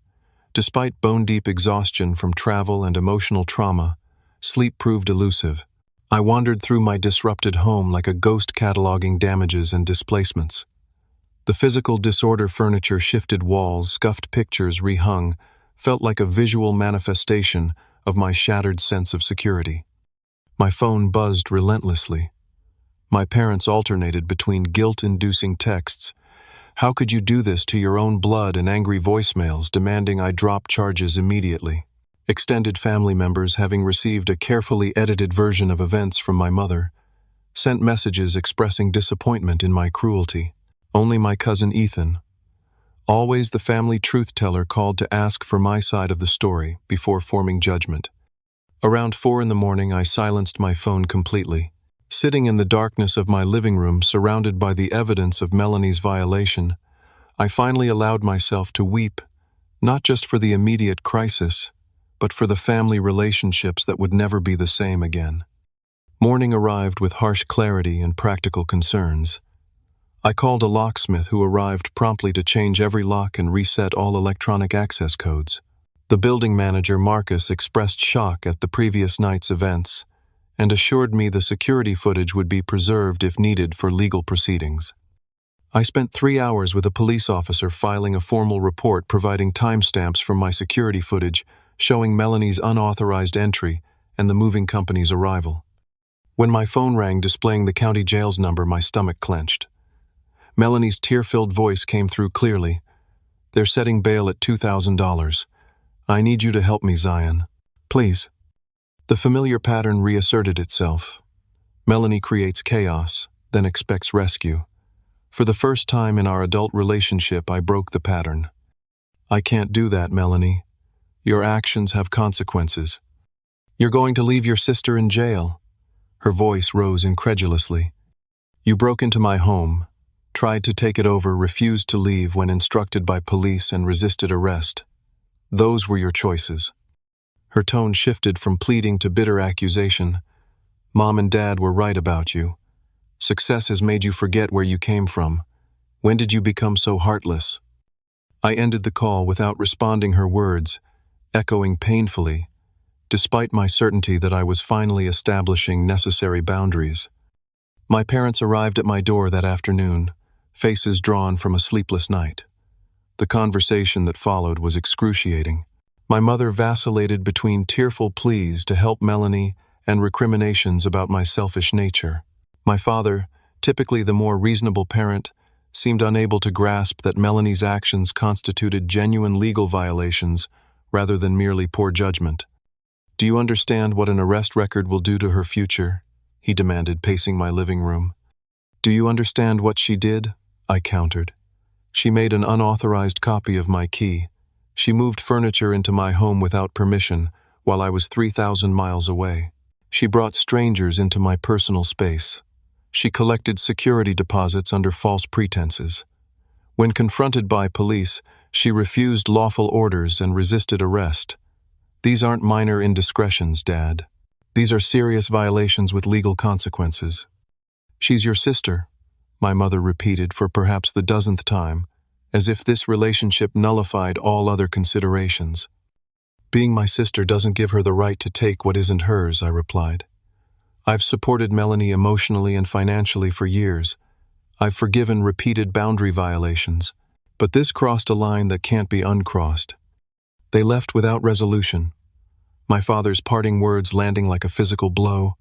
Despite bone-deep exhaustion from travel and emotional trauma, sleep proved elusive. I wandered through my disrupted home like a ghost cataloging damages and displacements. The physical disorder, furniture shifted, walls, scuffed pictures rehung, felt like a visual manifestation of my shattered sense of security. My phone buzzed relentlessly. My parents alternated between guilt-inducing texts, "How could you do this?" to your own blood, and angry voicemails demanding I drop charges immediately. Extended family members, having received a carefully edited version of events from my mother, sent messages expressing disappointment in my cruelty. Only my cousin Ethan, always the family truth-teller, called to ask for my side of the story before forming judgment. Around 4 in the morning, I silenced my phone completely. Sitting in the darkness of my living room, surrounded by the evidence of Melanie's violation, I finally allowed myself to weep, not just for the immediate crisis, but for the family relationships that would never be the same again. Morning arrived with harsh clarity and practical concerns. I called a locksmith who arrived promptly to change every lock and reset all electronic access codes. The building manager, Marcus, expressed shock at the previous night's events and assured me the security footage would be preserved if needed for legal proceedings. I spent 3 hours with a police officer filing a formal report providing timestamps from my security footage showing Melanie's unauthorized entry and the moving company's arrival. When my phone rang displaying the county jail's number, my stomach clenched. Melanie's tear-filled voice came through clearly. "They're setting bail at $2,000. I need you to help me, Zion. Please." The familiar pattern reasserted itself. Melanie creates chaos, then expects rescue. For the first time in our adult relationship, I broke the pattern. "I can't do that, Melanie. Your actions have consequences. You're going to leave your sister in jail." Her voice rose incredulously. "You broke into my home, tried to take it over, refused to leave when instructed by police, and resisted arrest. Those were your choices." Her tone shifted from pleading to bitter accusation. "Mom and Dad were right about you. Success has made you forget where you came from. When did you become so heartless?" I ended the call without responding her words, echoing painfully, despite my certainty that I was finally establishing necessary boundaries. My parents arrived at my door that afternoon, faces drawn from a sleepless night. The conversation that followed was excruciating. My mother vacillated between tearful pleas to help Melanie and recriminations about my selfish nature. My father, typically the more reasonable parent, seemed unable to grasp that Melanie's actions constituted genuine legal violations rather than merely poor judgment. "Do you understand what an arrest record will do to her future?" he demanded, pacing my living room. "Do you understand what she did?" I countered. "She made an unauthorized copy of my key. She moved furniture into my home without permission while I was 3,000 miles away. She brought strangers into my personal space. She collected security deposits under false pretenses. When confronted by police, she refused lawful orders and resisted arrest. These aren't minor indiscretions, Dad. These are serious violations with legal consequences." "She's your sister," my mother repeated for perhaps the dozenth time, as if this relationship nullified all other considerations. "Being my sister doesn't give her the right to take what isn't hers," I replied. "I've supported Melanie emotionally and financially for years. I've forgiven repeated boundary violations. But this crossed a line that can't be uncrossed." They left without resolution, my father's parting words landing like a physical blow.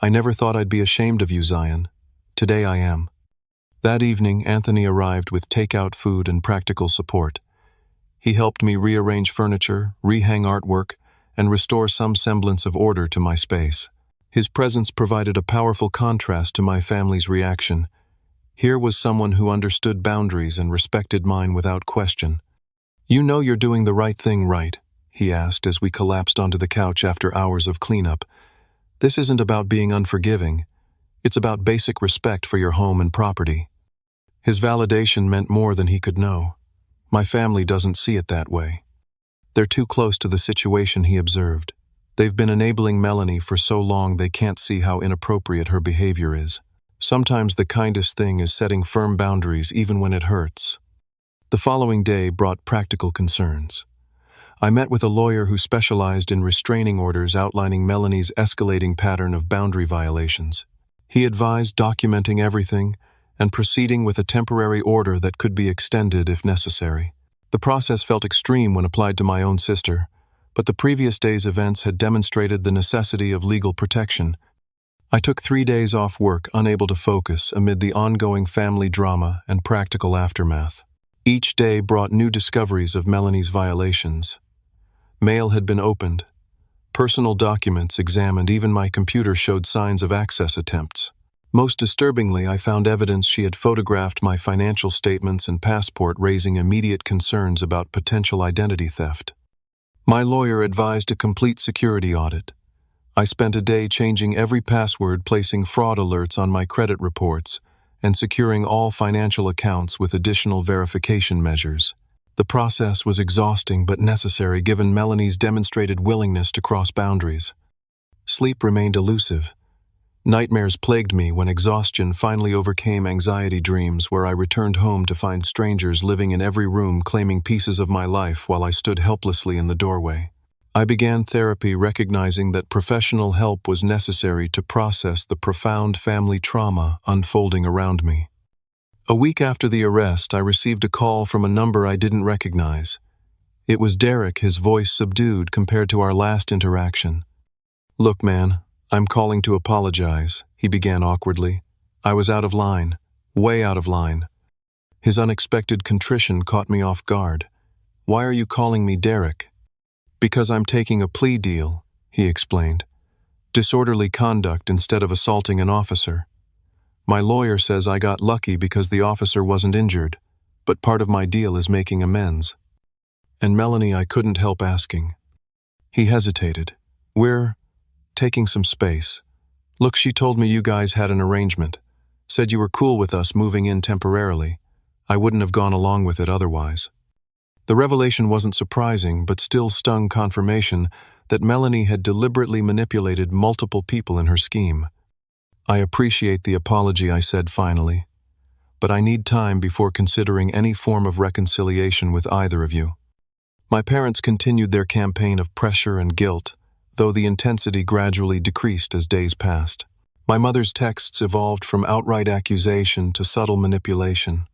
"I never thought I'd be ashamed of you, Zion. Today I am." That evening, Anthony arrived with takeout food and practical support. He helped me rearrange furniture, rehang artwork, and restore some semblance of order to my space. His presence provided a powerful contrast to my family's reaction. Here was someone who understood boundaries and respected mine without question. "You know you're doing the right thing, right?" he asked as we collapsed onto the couch after hours of cleanup. "This isn't about being unforgiving. It's about basic respect for your home and property." His validation meant more than he could know. My family doesn't see it that way. They're too close to the situation, he observed. They've been enabling Melanie for so long they can't see how inappropriate her behavior is. Sometimes the kindest thing is setting firm boundaries even when it hurts. The following day brought practical concerns. I met with a lawyer who specialized in restraining orders outlining Melanie's escalating pattern of boundary violations. He advised documenting everything and proceeding with a temporary order that could be extended if necessary. The process felt extreme when applied to my own sister, but the previous day's events had demonstrated the necessity of legal protection. I took 3 days off work, unable to focus amid the ongoing family drama and practical aftermath. Each day brought new discoveries of Melanie's violations. Mail had been opened, personal documents examined, even my computer showed signs of access attempts. Most disturbingly, I found evidence she had photographed my financial statements and passport, raising immediate concerns about potential identity theft. My lawyer advised a complete security audit. I spent a day changing every password, placing fraud alerts on my credit reports, and securing all financial accounts with additional verification measures. The process was exhausting but necessary given Melanie's demonstrated willingness to cross boundaries. Sleep remained elusive. Nightmares plagued me when exhaustion finally overcame anxiety dreams where I returned home to find strangers living in every room claiming pieces of my life while I stood helplessly in the doorway. I began therapy, recognizing that professional help was necessary to process the profound family trauma unfolding around me. A week after the arrest, I received a call from a number I didn't recognize. It was Derek, his voice subdued compared to our last interaction. "Look, man, I'm calling to apologize," he began awkwardly. "I was out of line, way out of line." His unexpected contrition caught me off guard. "Why are you calling me Derek?" "Because I'm taking a plea deal," he explained. "Disorderly conduct instead of assaulting an officer. My lawyer says I got lucky because the officer wasn't injured, but part of my deal is making amends." "And Melanie?" I couldn't help asking. He hesitated. "We're taking some space. Look, she told me you guys had an arrangement. Said you were cool with us moving in temporarily. I wouldn't have gone along with it otherwise." The revelation wasn't surprising, but still stung confirmation that Melanie had deliberately manipulated multiple people in her scheme. "I appreciate the apology," I said finally, "but I need time before considering any form of reconciliation with either of you." My parents continued their campaign of pressure and guilt, though the intensity gradually decreased as days passed. My mother's texts evolved from outright accusation to subtle manipulation.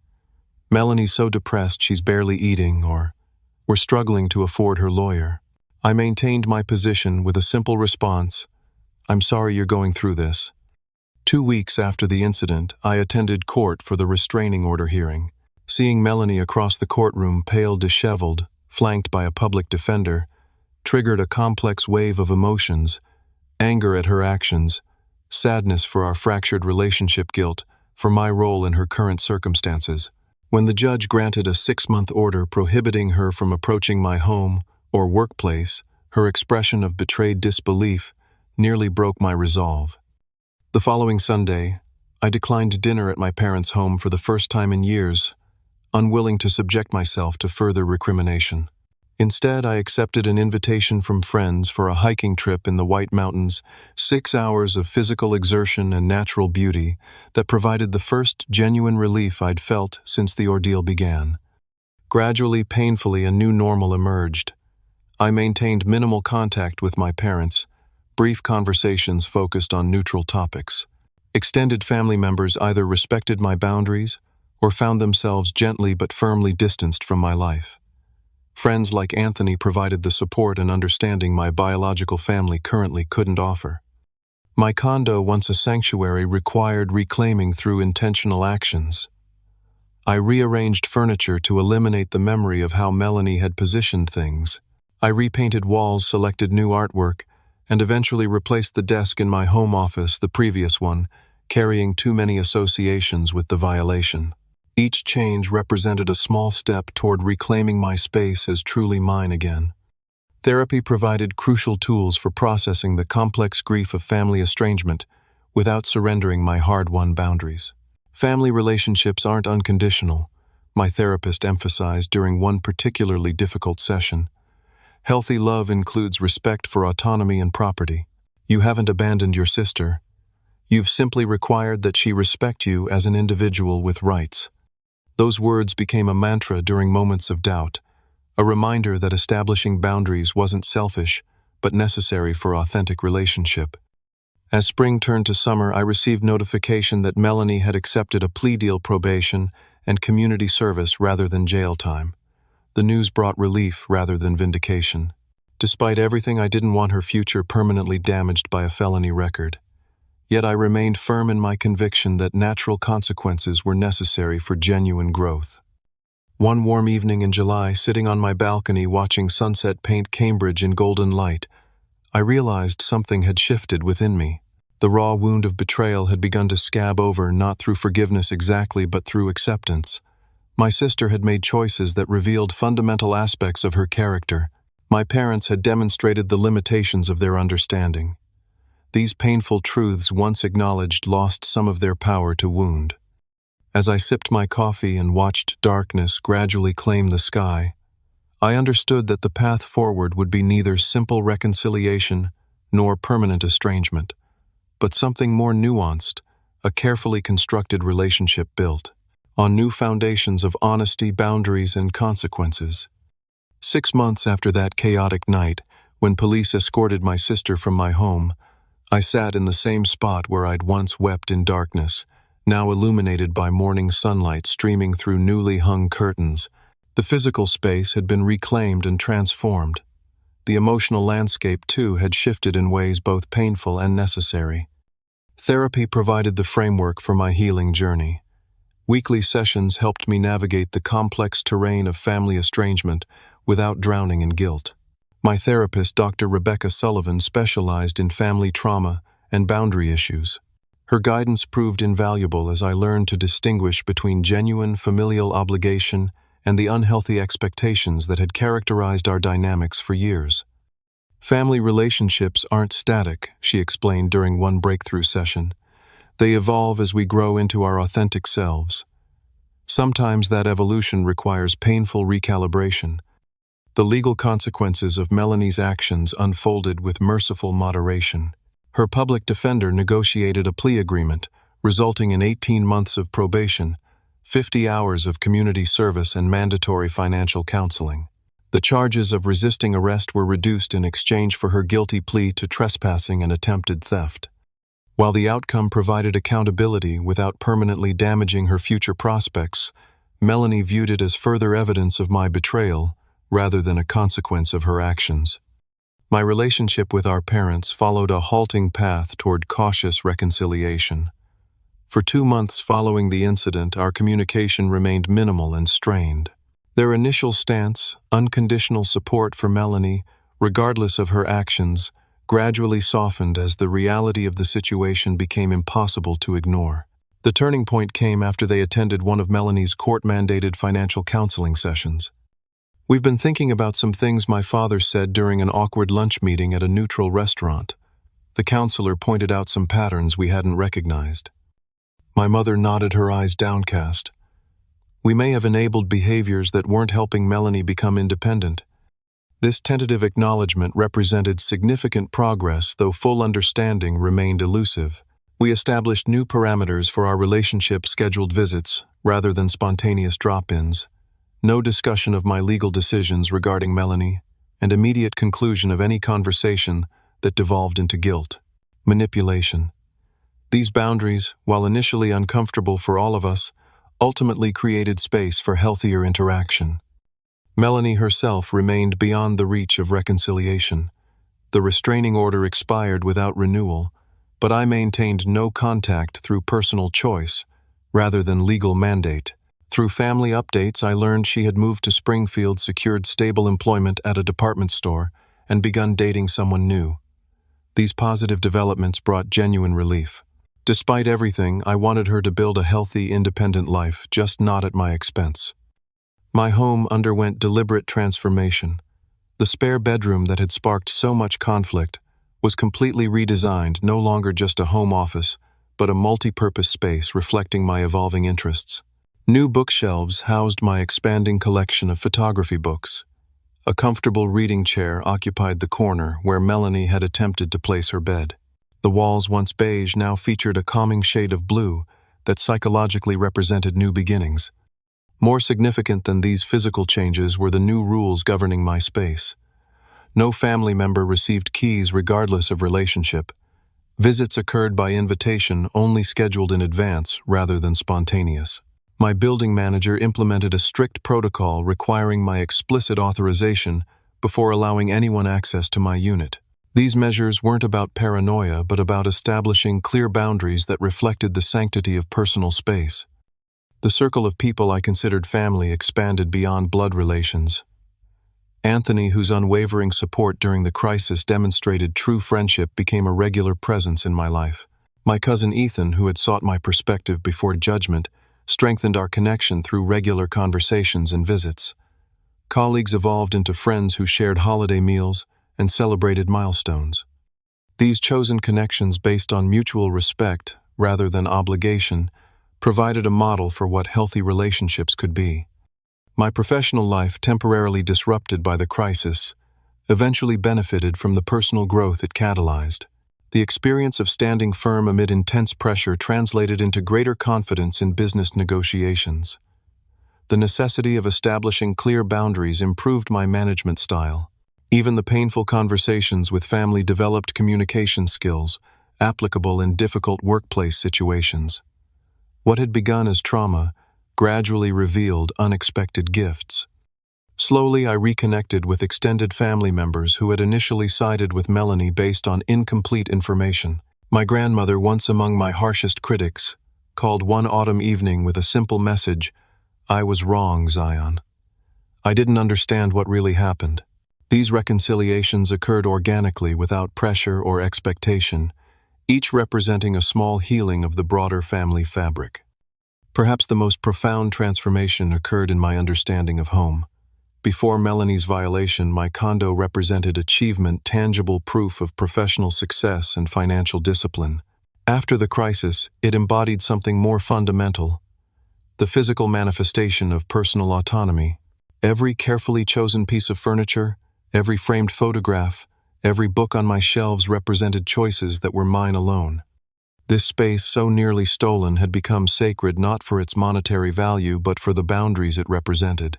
"Melanie's so depressed she's barely eating," or "We're struggling to afford her lawyer." I maintained my position with a simple response: "I'm sorry you're going through this." 2 weeks after the incident, I attended court for the restraining order hearing. Seeing Melanie across the courtroom, pale, disheveled, flanked by a public defender, triggered a complex wave of emotions: anger at her actions, sadness for our fractured relationship, guilt for my role in her current circumstances. When the judge granted a 6-month order prohibiting her from approaching my home or workplace, her expression of betrayed disbelief nearly broke my resolve. The following Sunday, I declined dinner at my parents' home for the first time in years, unwilling to subject myself to further recrimination. Instead, I accepted an invitation from friends for a hiking trip in the White Mountains, 6 hours of physical exertion and natural beauty that provided the first genuine relief I'd felt since the ordeal began. Gradually, painfully, a new normal emerged. I maintained minimal contact with my parents, brief conversations focused on neutral topics. Extended family members either respected my boundaries or found themselves gently but firmly distanced from my life. Friends like Anthony provided the support and understanding my biological family currently couldn't offer. My condo, once a sanctuary, required reclaiming through intentional actions. I rearranged furniture to eliminate the memory of how Melanie had positioned things. I repainted walls, selected new artwork, and eventually replaced the desk in my home office, the previous one, carrying too many associations with the violation. Each change represented a small step toward reclaiming my space as truly mine again. Therapy provided crucial tools for processing the complex grief of family estrangement without surrendering my hard-won boundaries. Family relationships aren't unconditional, my therapist emphasized during one particularly difficult session. Healthy love includes respect for autonomy and property. You haven't abandoned your sister. You've simply required that she respect you as an individual with rights. Those words became a mantra during moments of doubt, a reminder that establishing boundaries wasn't selfish, but necessary for authentic relationship. As spring turned to summer, I received notification that Melanie had accepted a plea deal, probation, and community service rather than jail time. The news brought relief rather than vindication. Despite everything, I didn't want her future permanently damaged by a felony record. Yet I remained firm in my conviction that natural consequences were necessary for genuine growth. One warm evening in July, sitting on my balcony watching sunset paint Cambridge in golden light, I realized something had shifted within me. The raw wound of betrayal had begun to scab over, not through forgiveness exactly, but through acceptance. My sister had made choices that revealed fundamental aspects of her character. My parents had demonstrated the limitations of their understanding. These painful truths, once acknowledged, lost some of their power to wound. As I sipped my coffee and watched darkness gradually claim the sky, I understood that the path forward would be neither simple reconciliation nor permanent estrangement, but something more nuanced, a carefully constructed relationship built on new foundations of honesty, boundaries, and consequences. 6 months after that chaotic night, when police escorted my sister from my home, I sat in the same spot where I'd once wept in darkness, now illuminated by morning sunlight streaming through newly hung curtains. The physical space had been reclaimed and transformed. The emotional landscape, too, had shifted in ways both painful and necessary. Therapy provided the framework for my healing journey. Weekly sessions helped me navigate the complex terrain of family estrangement without drowning in guilt. My therapist, Dr. Rebecca Sullivan, specialized in family trauma and boundary issues. Her guidance proved invaluable as I learned to distinguish between genuine familial obligation and the unhealthy expectations that had characterized our dynamics for years. Family relationships aren't static, she explained during one breakthrough session. They evolve as we grow into our authentic selves. Sometimes that evolution requires painful recalibration. The legal consequences of Melanie's actions unfolded with merciful moderation. Her public defender negotiated a plea agreement, resulting in 18 months of probation, 50 hours of community service, and mandatory financial counseling. The charges of resisting arrest were reduced in exchange for her guilty plea to trespassing and attempted theft. While the outcome provided accountability without permanently damaging her future prospects, Melanie viewed it as further evidence of my betrayal rather than a consequence of her actions. My relationship with our parents followed a halting path toward cautious reconciliation. For 2 months following the incident, our communication remained minimal and strained. Their initial stance, unconditional support for Melanie, regardless of her actions, gradually softened as the reality of the situation became impossible to ignore. The turning point came after they attended one of Melanie's court-mandated financial counseling sessions. "We've been thinking about some things my father said during an awkward lunch meeting at a neutral restaurant." The counselor pointed out some patterns we hadn't recognized. My mother nodded, her eyes downcast. "We may have enabled behaviors that weren't helping Melanie become independent." This tentative acknowledgement represented significant progress, though full understanding remained elusive. We established new parameters for our relationship, scheduled visits, rather than spontaneous drop-ins, no discussion of my legal decisions regarding Melanie, and immediate conclusion of any conversation that devolved into guilt. Manipulation. These boundaries, while initially uncomfortable for all of us, ultimately created space for healthier interaction. Melanie herself remained beyond the reach of reconciliation. The restraining order expired without renewal, but I maintained no contact through personal choice, rather than legal mandate. Through family updates, I learned she had moved to Springfield, secured stable employment at a department store, and begun dating someone new. These positive developments brought genuine relief. Despite everything, I wanted her to build a healthy, independent life, just not at my expense. My home underwent deliberate transformation. The spare bedroom that had sparked so much conflict was completely redesigned, no longer just a home office, but a multi-purpose space reflecting my evolving interests. New bookshelves housed my expanding collection of photography books. A comfortable reading chair occupied the corner where Melanie had attempted to place her bed. The walls, once beige, now featured a calming shade of blue that psychologically represented new beginnings. More significant than these physical changes were the new rules governing my space. No family member received keys regardless of relationship. Visits occurred by invitation, only scheduled in advance rather than spontaneous. My building manager implemented a strict protocol requiring my explicit authorization before allowing anyone access to my unit. These measures weren't about paranoia, but about establishing clear boundaries that reflected the sanctity of personal space. The circle of people I considered family expanded beyond blood relations. Anthony, whose unwavering support during the crisis demonstrated true friendship, became a regular presence in my life. My cousin Ethan, who had sought my perspective before judgment, strengthened our connection through regular conversations and visits. Colleagues evolved into friends who shared holiday meals and celebrated milestones. These chosen connections based on mutual respect, rather than obligation, provided a model for what healthy relationships could be. My professional life, temporarily disrupted by the crisis, eventually benefited from the personal growth it catalyzed. The experience of standing firm amid intense pressure translated into greater confidence in business negotiations. The necessity of establishing clear boundaries improved my management style. Even the painful conversations with family developed communication skills, applicable in difficult workplace situations. What had begun as trauma gradually revealed unexpected gifts. Slowly, I reconnected with extended family members who had initially sided with Melanie based on incomplete information. My grandmother, once among my harshest critics, called one autumn evening with a simple message, "I was wrong, Zion." I didn't understand what really happened. These reconciliations occurred organically without pressure or expectation, each representing a small healing of the broader family fabric. Perhaps the most profound transformation occurred in my understanding of home. Before Melanie's violation, my condo represented achievement, tangible proof of professional success and financial discipline. After the crisis, it embodied something more fundamental, the physical manifestation of personal autonomy. Every carefully chosen piece of furniture, every framed photograph, every book on my shelves represented choices that were mine alone. This space, so nearly stolen, had become sacred not for its monetary value but for the boundaries it represented.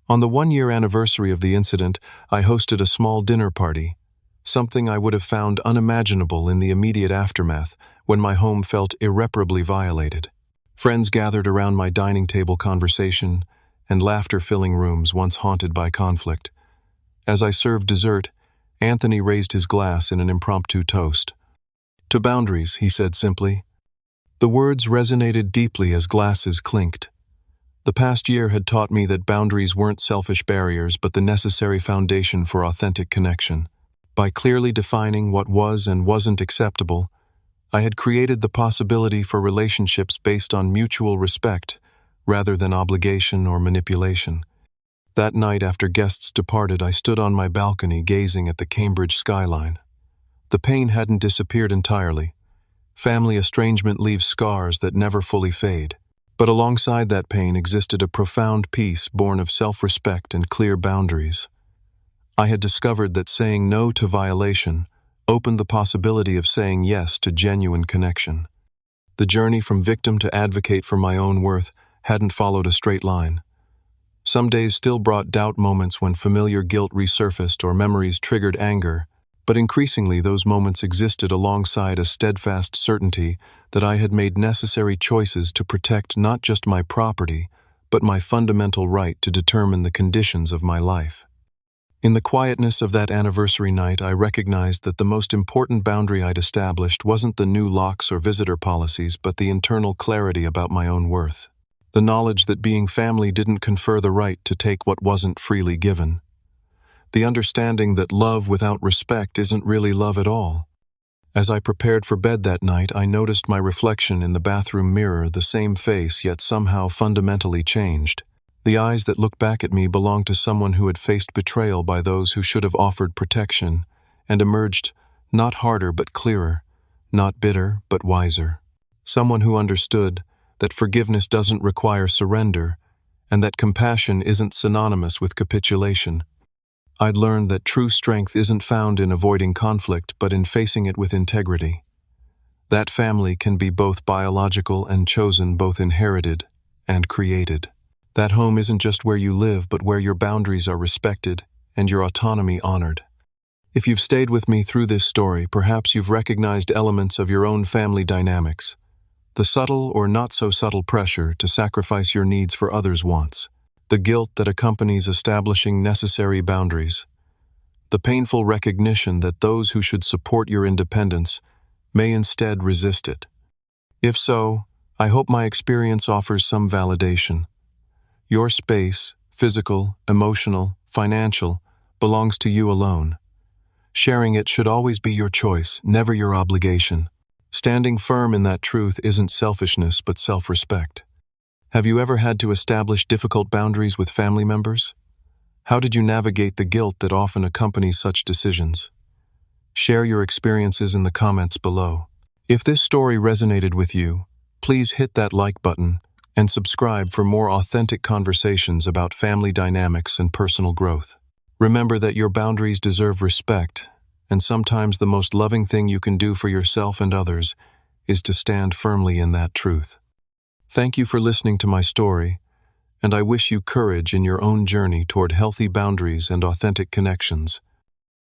On the one-year anniversary of the incident, I hosted a small dinner party, something I would have found unimaginable in the immediate aftermath when my home felt irreparably violated. Friends gathered around my dining table, conversation and laughter filling rooms once haunted by conflict. As I served dessert, Anthony raised his glass in an impromptu toast. "To boundaries," he said simply. The words resonated deeply as glasses clinked. The past year had taught me that boundaries weren't selfish barriers but the necessary foundation for authentic connection. By clearly defining what was and wasn't acceptable, I had created the possibility for relationships based on mutual respect rather than obligation or manipulation. That night, after guests departed, I stood on my balcony gazing at the Cambridge skyline. The pain hadn't disappeared entirely. Family estrangement leaves scars that never fully fade. But alongside that pain existed a profound peace born of self-respect and clear boundaries. I had discovered that saying no to violation opened the possibility of saying yes to genuine connection. The journey from victim to advocate for my own worth hadn't followed a straight line. Some days still brought doubt, moments when familiar guilt resurfaced or memories triggered anger, but increasingly those moments existed alongside a steadfast certainty that I had made necessary choices to protect not just my property, but my fundamental right to determine the conditions of my life. In the quietness of that anniversary night, I recognized that the most important boundary I'd established wasn't the new locks or visitor policies, but the internal clarity about my own worth. The knowledge that being family didn't confer the right to take what wasn't freely given. The understanding that love without respect isn't really love at all. As I prepared for bed that night, I noticed my reflection in the bathroom mirror, the same face, yet somehow fundamentally changed. The eyes that looked back at me belonged to someone who had faced betrayal by those who should have offered protection, and emerged not harder but clearer, not bitter but wiser. Someone who understood that forgiveness doesn't require surrender and that compassion isn't synonymous with capitulation. I'd learned that true strength isn't found in avoiding conflict but in facing it with integrity. That family can be both biological and chosen, both inherited and created. That home isn't just where you live but where your boundaries are respected and your autonomy honored. If you've stayed with me through this story, perhaps you've recognized elements of your own family dynamics. The subtle or not so subtle pressure to sacrifice your needs for others' wants. The guilt that accompanies establishing necessary boundaries. The painful recognition that those who should support your independence may instead resist it. If so, I hope my experience offers some validation. Your space, physical, emotional, financial, belongs to you alone. Sharing it should always be your choice, never your obligation. Standing firm in that truth isn't selfishness but self-respect. Have you ever had to establish difficult boundaries with family members? How did you navigate the guilt that often accompanies such decisions? Share your experiences in the comments below. If this story resonated with you, please hit that like button and subscribe for more authentic conversations about family dynamics and personal growth. Remember that your boundaries deserve respect, and sometimes the most loving thing you can do for yourself and others is to stand firmly in that truth. Thank you for listening to my story, and I wish you courage in your own journey toward healthy boundaries and authentic connections.